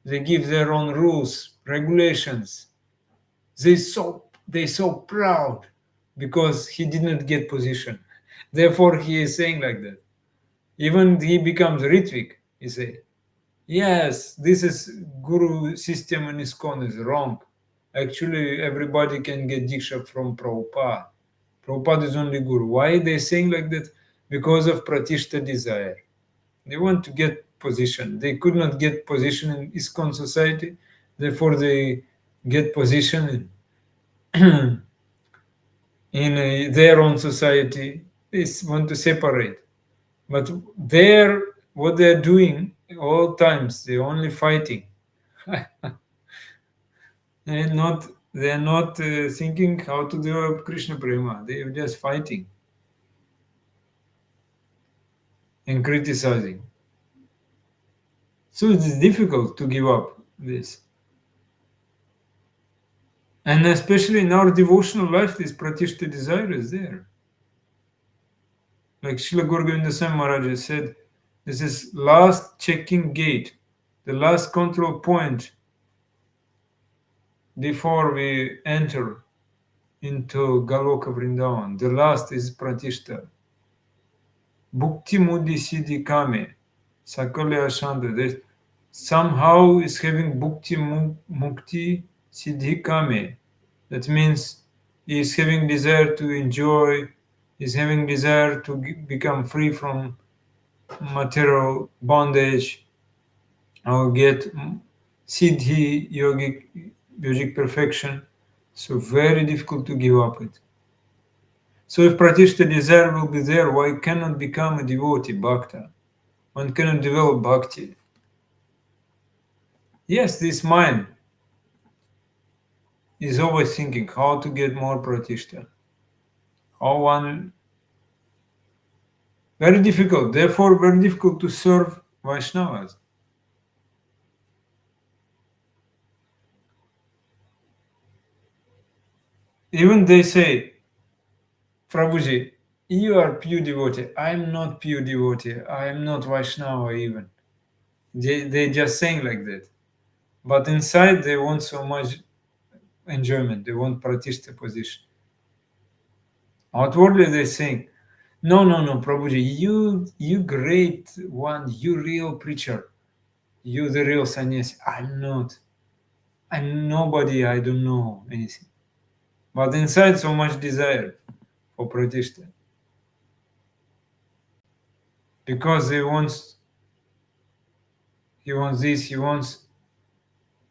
They give their own rules, regulations. They so proud because he did not get position. Therefore, he is saying like that. Even he becomes Ritvik, he say, yes, this is Guru system in ISKCON is wrong. Actually, everybody can get Diksha from Prabhupada. Prabhupada is only Guru. Why are they saying like that? Because of Pratishta desire. They want to get position. They could not get position in ISKCON society, therefore they get position in their own society. They want to separate. But what they're doing all times, they're only fighting. They are not thinking how to develop Krishna prema. They are just fighting and criticizing. So it is difficult to give up this. And especially in our devotional life, this pratishta desire is there. Like Srila Guru Govinda Swami Maharaj said, this is last checking gate, the last control point before we enter into Galoka Vrindavan. The last is pratishta. Bhukti mudi siddhi kame, sakalya ashanta. That somehow is having bhukti mukti siddhi kame. That means he is having desire to enjoy, is having desire to become free from material bondage, or get siddhi, yogic perfection. So very difficult to give up it. So if pratishta desire will be there, why cannot become a devotee, bhakta? One cannot develop bhakti. Yes, this mind is always thinking how to get more pratishta. How one very difficult, therefore very difficult to serve Vaishnavas. Even they say, Prabhuji, you are pure devotee. I am not pure devotee. I am not Vaishnava even. They just saying like that. But inside they want so much enjoyment. They want pratishta position. Outwardly they saying, no, Prabhuji, you great one, you real preacher, you the real sannyasi. I'm not. I'm nobody. I don't know anything. But inside so much desire for pratishta. Because he wants this, he wants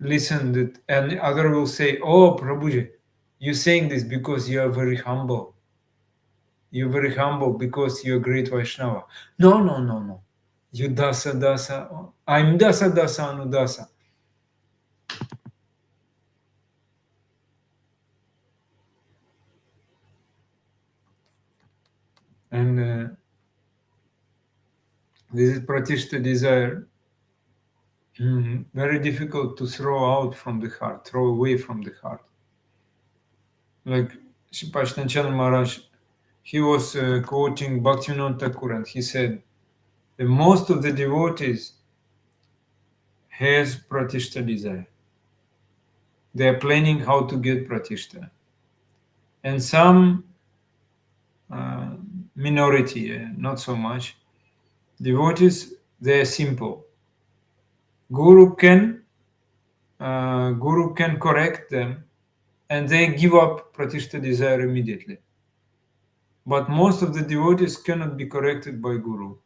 listen that, and other will say, oh Prabhuji, you saying this because you are very humble. You're very humble because you're a great Vaishnava. No. You dasa. I'm dasa anudasa. And this is pratishta desire. Very difficult to throw out from the heart, throw away from the heart. Like Shipashtanchan Maharaj, he was quoting Bhaktivinoda Thakur, and he said, the most of the devotees has pratishta desire. They are planning how to get pratishta. And some minority, not so much, devotees, they are simple. Guru can correct them, and they give up pratishta desire immediately. But most of the devotees cannot be corrected by Guru.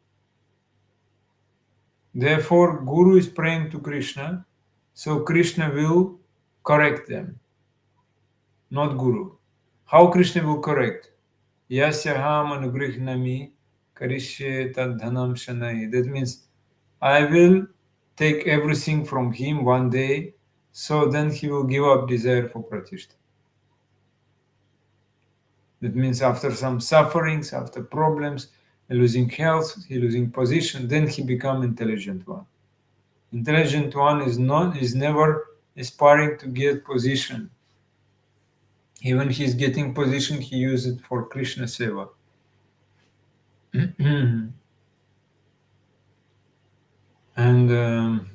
Therefore, Guru is praying to Krishna, so Krishna will correct them, not Guru. How Krishna will correct? Yasyaham anugrihnami karishye tad dhanam shanai. That means I will take everything from him one day, so then he will give up desire for pratishta. That means after some sufferings, after problems, losing health, he losing position, then he become intelligent one. Intelligent one is never aspiring to get position. Even he's getting position, he uses it for Krishna seva. And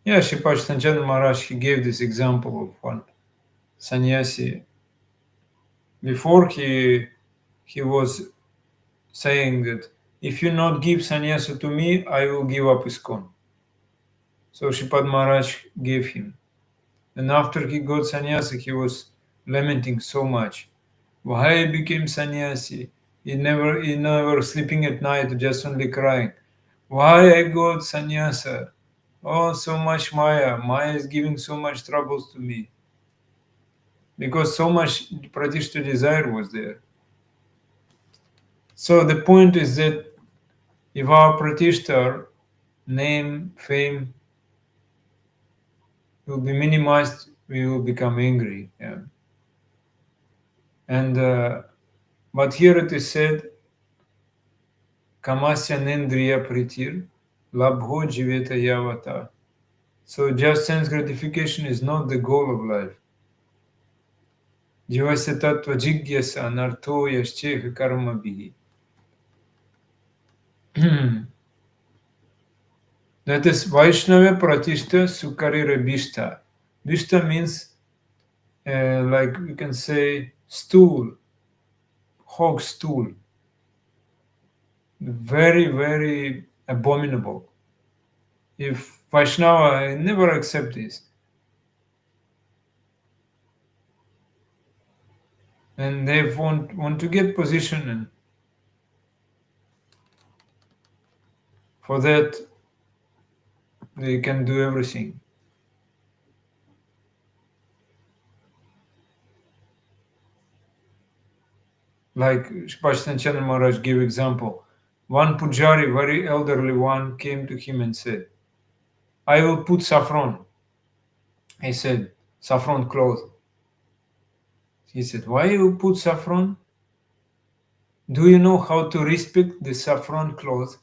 Shripash Sanjana Maharaj, he gave this example of one sannyasi. Before he was saying that if you not give sannyasa to me, I will give up ISKCON. So Shripad Maharaj gave him. And after he got sannyasa, he was lamenting so much. Why I became sannyasi? He never sleeping at night, just only crying. Why I got sannyasa? Oh, so much Maya. Maya is giving so much troubles to me. because so much pratishta desire was there. So the point is that if our pratishta, name, fame, will be minimized, we will become angry. Yeah. And but here it is said, Kamasya nendriya pritir, labho jiveta yavata. So just sense gratification is not the goal of life. Jivasya tattva jigyasa anartho yascheh karma bihi. That is Vaishnava pratishta sukarira bishta. Bishta means like we can say stool, hog stool. Very, very abominable. If Vaishnava, I never accept this. And they want to get position, and for that they can do everything. Like Pashtanchandra Maharaj gave example. One pujari, very elderly one, came to him and said, I will put saffron. He said, saffron cloth. He said, why you put saffron? Do you know how to respect the saffron cloth?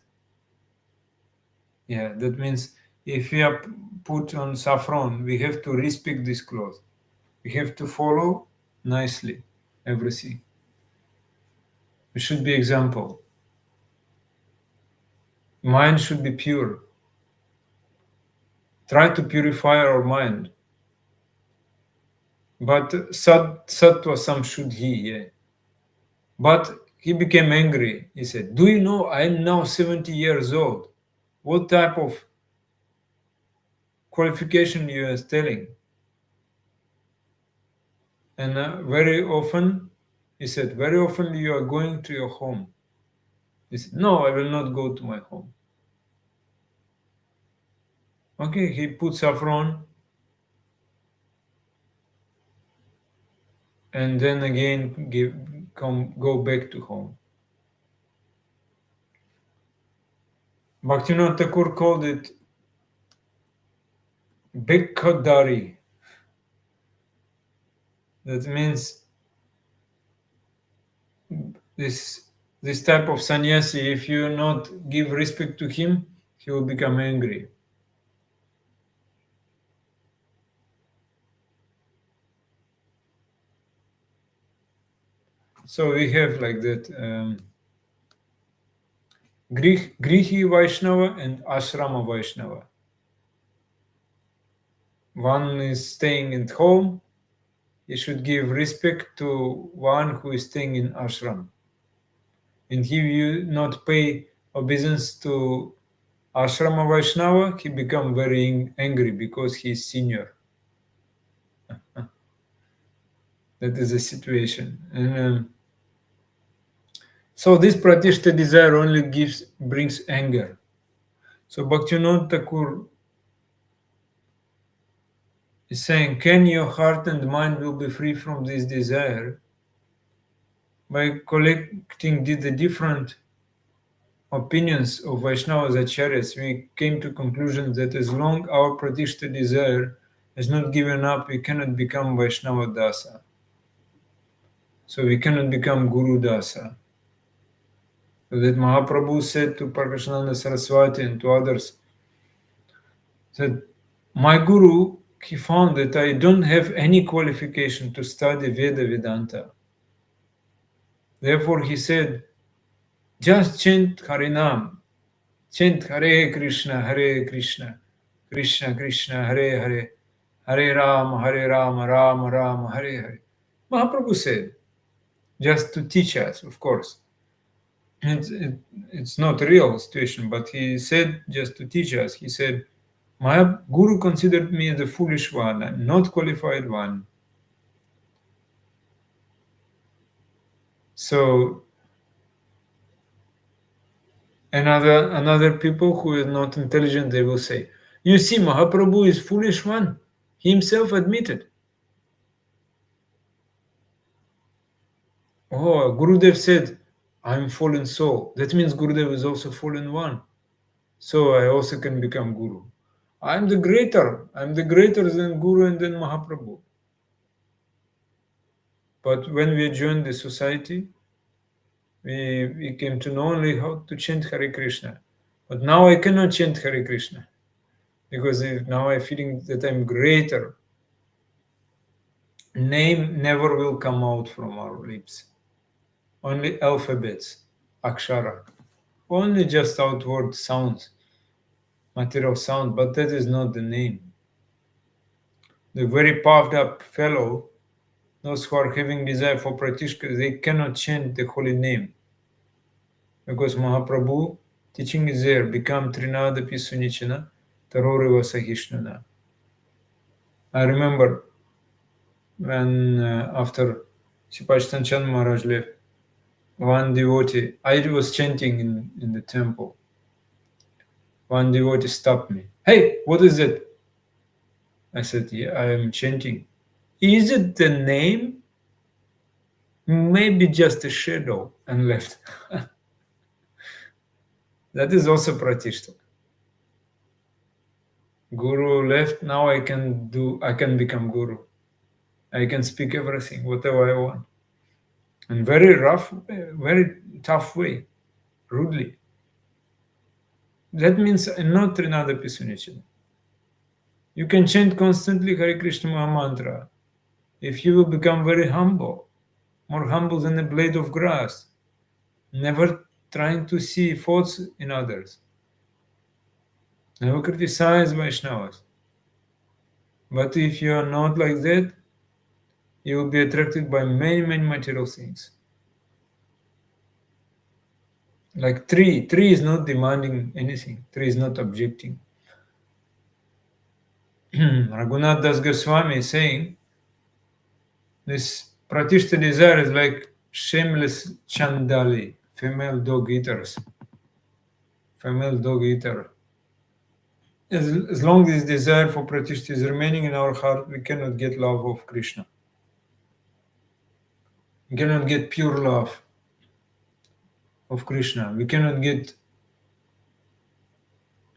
Yeah, that means if we are put on saffron, we have to respect this cloth. We have to follow nicely everything. We should be example. Mind should be pure. Try to purify our mind. But sattva samshuddhi, yeah. But he became angry. He said, do you know I'm now 70 years old? What type of qualification you are telling? And very often, he said, very often you are going to your home. He said, no, I will not go to my home. Okay, he put saffron, and then again go back to home. Bhaktivinoda Thakur called it Bhikkhodari. That means this type of sannyasi, if you not give respect to him, he will become angry. So we have like that Grihi Vaishnava and Ashrama Vaishnava. One is staying at home, he should give respect to one who is staying in ashram. And if you not pay obeisance to Ashrama Vaishnava, he become very angry because he is senior. That is the situation. And so this pratishta desire only brings anger. So Bhaktivinoda Thakur is saying, can your heart and mind will be free from this desire? By collecting the different opinions of Vaishnavas Acharyas, we came to conclusion that as long our pratishta desire is not given up, we cannot become Vaishnava Dasa. So we cannot become Guru Dasa. So that Mahaprabhu said to Prakashananda Saraswati and to others that my Guru, he found that I don't have any qualification to study Veda Vedanta. Therefore he said, just chant Harinam, chant Hare Krishna, Krishna Krishna, Hare Hare, Hare Rama, Rama Rama, Hare Hare. Mahaprabhu said, just to teach us, of course. It's not a real situation, but he said just to teach us. He said, my Guru considered me the foolish one, I'm not qualified one. So another people who are not intelligent, they will say, you see, Mahaprabhu is foolish one. He himself admitted. Oh, Gurudev said, I'm fallen soul. That means Gurudev is also fallen one. So I also can become Guru. I'm the greater. I'm the greater than Guru and then Mahaprabhu. But when we joined the society, we came to know only how to chant Hare Krishna. But now I cannot chant Hare Krishna because now I'm feeling that I'm greater. Name never will come out from our lips. Only alphabets, akshara. Only just outward sounds, material sound, but that is not the name. The very puffed up fellow, those who are having desire for pratishka, they cannot chant the holy name. Because Mahaprabhu teaching is there, become Trinada Pisunichana, Taroriva Sahishnana. I remember when after Sipachtanchan Maharaj left, one devotee, I was chanting in the temple. One devotee stopped me. Hey, what is it? I said, yeah, I am chanting. Is it the name? Maybe just a shadow, and left. That is also pratishta. Guru left, now I can become Guru. I can speak everything, whatever I want. In very rough, very tough way, rudely. That means not Trinada Pisunichana. You can chant constantly Hare Krishna Maha Mantra if you will become very humble, more humble than a blade of grass, never trying to see faults in others, never criticize Vaishnavas. But if you are not like that, you will be attracted by many, many material things. Like tree is not demanding anything. Tree is not objecting. Raghunath Das Goswami is saying, this pratishta desire is like shameless chandali, female dog eaters. Female dog eater. As long as desire for pratishta is remaining in our heart, we cannot get love of Krishna. We cannot get pure love of Krishna. We cannot get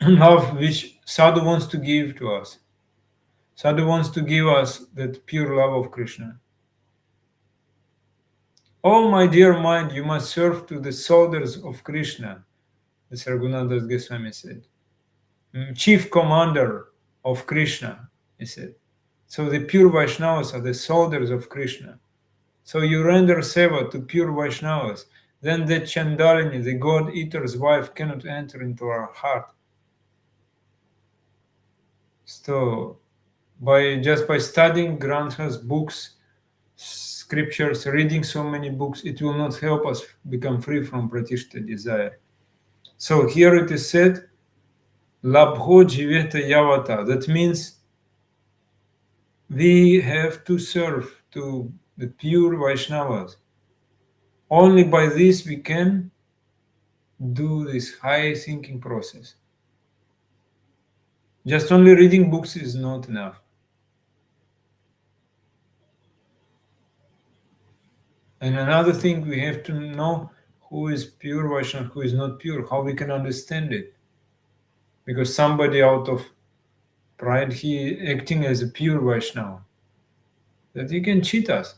love which Sadhu wants to give to us. Sadhu wants to give us that pure love of Krishna. Oh, my dear mind, you must serve to the soldiers of Krishna, as Raghunath Das Goswami said. Chief commander of Krishna, he said. So the pure Vaishnavas are the soldiers of Krishna. So you render seva to pure Vaishnavas, then that Chandalini, the god eater's wife, cannot enter into our heart. So by studying Granthas, books, scriptures, reading so many books, it will not help us become free from pratishta desire. So here it is said, Labho jiveta yavata. That means we have to serve to the pure Vaishnavas. Only by this we can do this high thinking process. Just only reading books is not enough. And another thing, we have to know who is pure Vaishnava, who is not pure, how we can understand it. Because somebody out of pride, he acting as a pure Vaishnava, that he can cheat us.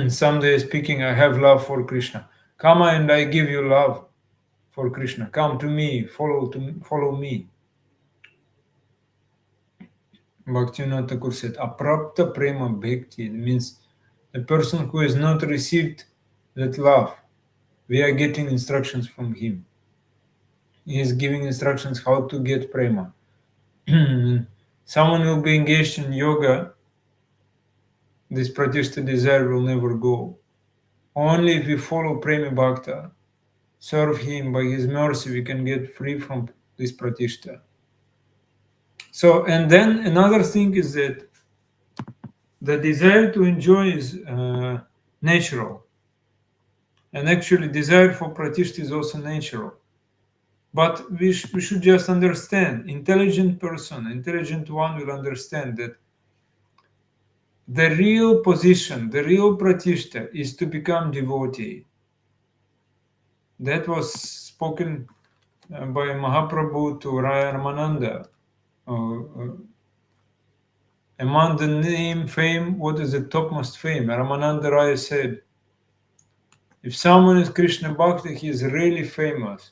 Someday speaking, I have love for Krishna. Come and I give you love for Krishna. Come to me, follow me. Bhaktivinoda Thakur said, Aprapta prema bhakti. It means the person who has not received that love. We are getting instructions from him. He is giving instructions how to get prema. Someone will be engaged in yoga, this pratishta desire will never go. Only if we follow Prema Bhakta, serve him by his mercy, we can get free from this pratishta. So, and then another thing is that the desire to enjoy is natural. And actually, desire for pratishta is also natural. But we should just understand, intelligent person, intelligent one will understand that The real position, the real pratishta is to become devotee. That was spoken by Mahaprabhu to Raya Ramananda. Among the name fame, what is the topmost fame? Ramananda Raya said, if someone is Krishna Bhakti, he is really famous.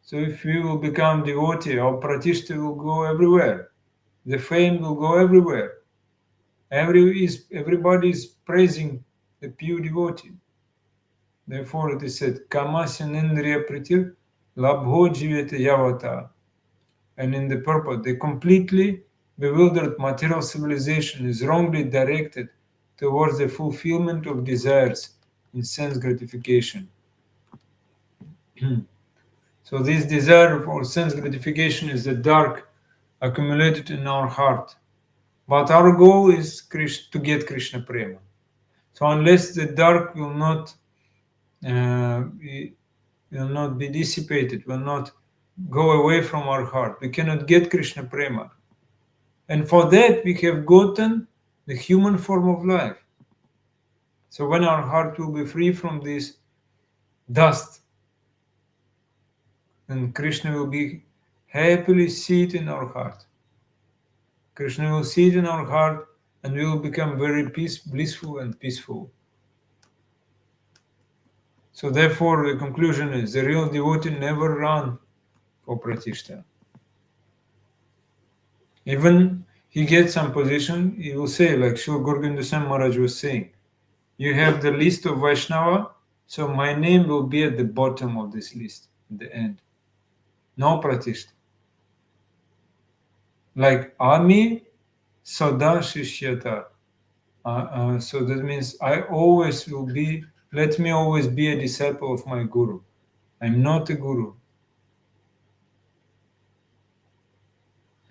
So if we will become devotee, our pratishta will go everywhere. The fame will go everywhere. Everybody is praising the pure devotee. Therefore it is said, Kamasyanendriya pritir labho jivete yavata. And in the purport, the completely bewildered material civilization is wrongly directed towards the fulfillment of desires in sense gratification. So this desire for sense gratification is the dark accumulated in our heart. But our goal is to get Krishna Prema. So unless the dark will not be dissipated, will not go away from our heart, we cannot get Krishna Prema. And for that we have gotten the human form of life. So when our heart will be free from this dust, then Krishna will be happily seated in our heart. Krishna will sit in our heart and we will become very blissful and peaceful. So therefore the conclusion is the real devotee never run for pratishta. Even he gets some position, he will say, like Srila Gurgovinda Sam Maharaj was saying, you have the list of Vaishnava, so my name will be at the bottom of this list at the end. No pratishta. Like Ami Sada Shishyata. So that means I always will be, let me always be a disciple of my guru. I'm not a guru.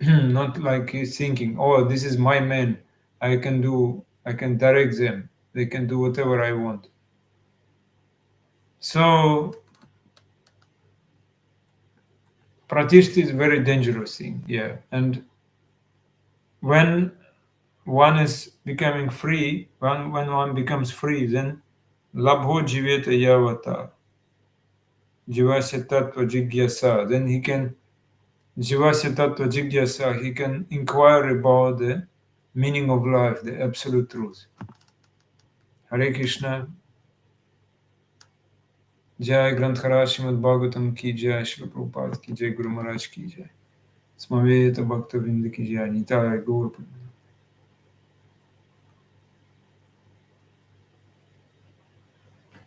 Not like he's thinking, oh, this is my man. I can direct them. They can do whatever I want. So pratishta is a very dangerous thing, yeah. And when one is becoming free, when one becomes free, then labho jiveta yavata, jivasya tattva jigyasa, then he can, jivasya tattva jigyasa, he can inquire about the meaning of life, the absolute truth. Hare Krishna. Jai Granthara Srimad Bhagavatam ki jai, Srila Prabhupada ki jai, Guru Maharaj ki jai. Smaveta Bhakta Vrinda ki jai, Nitai Gaur.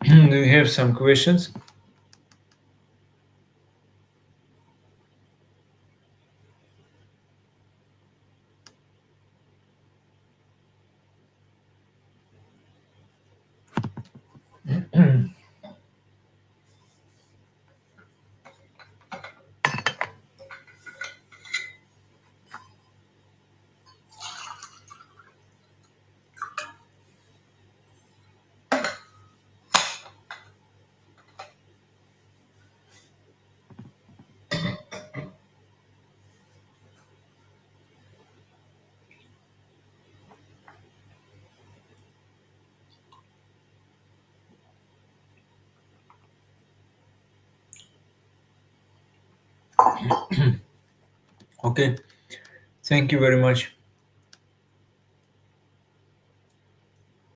Do you have some questions? Okay. Thank you very much.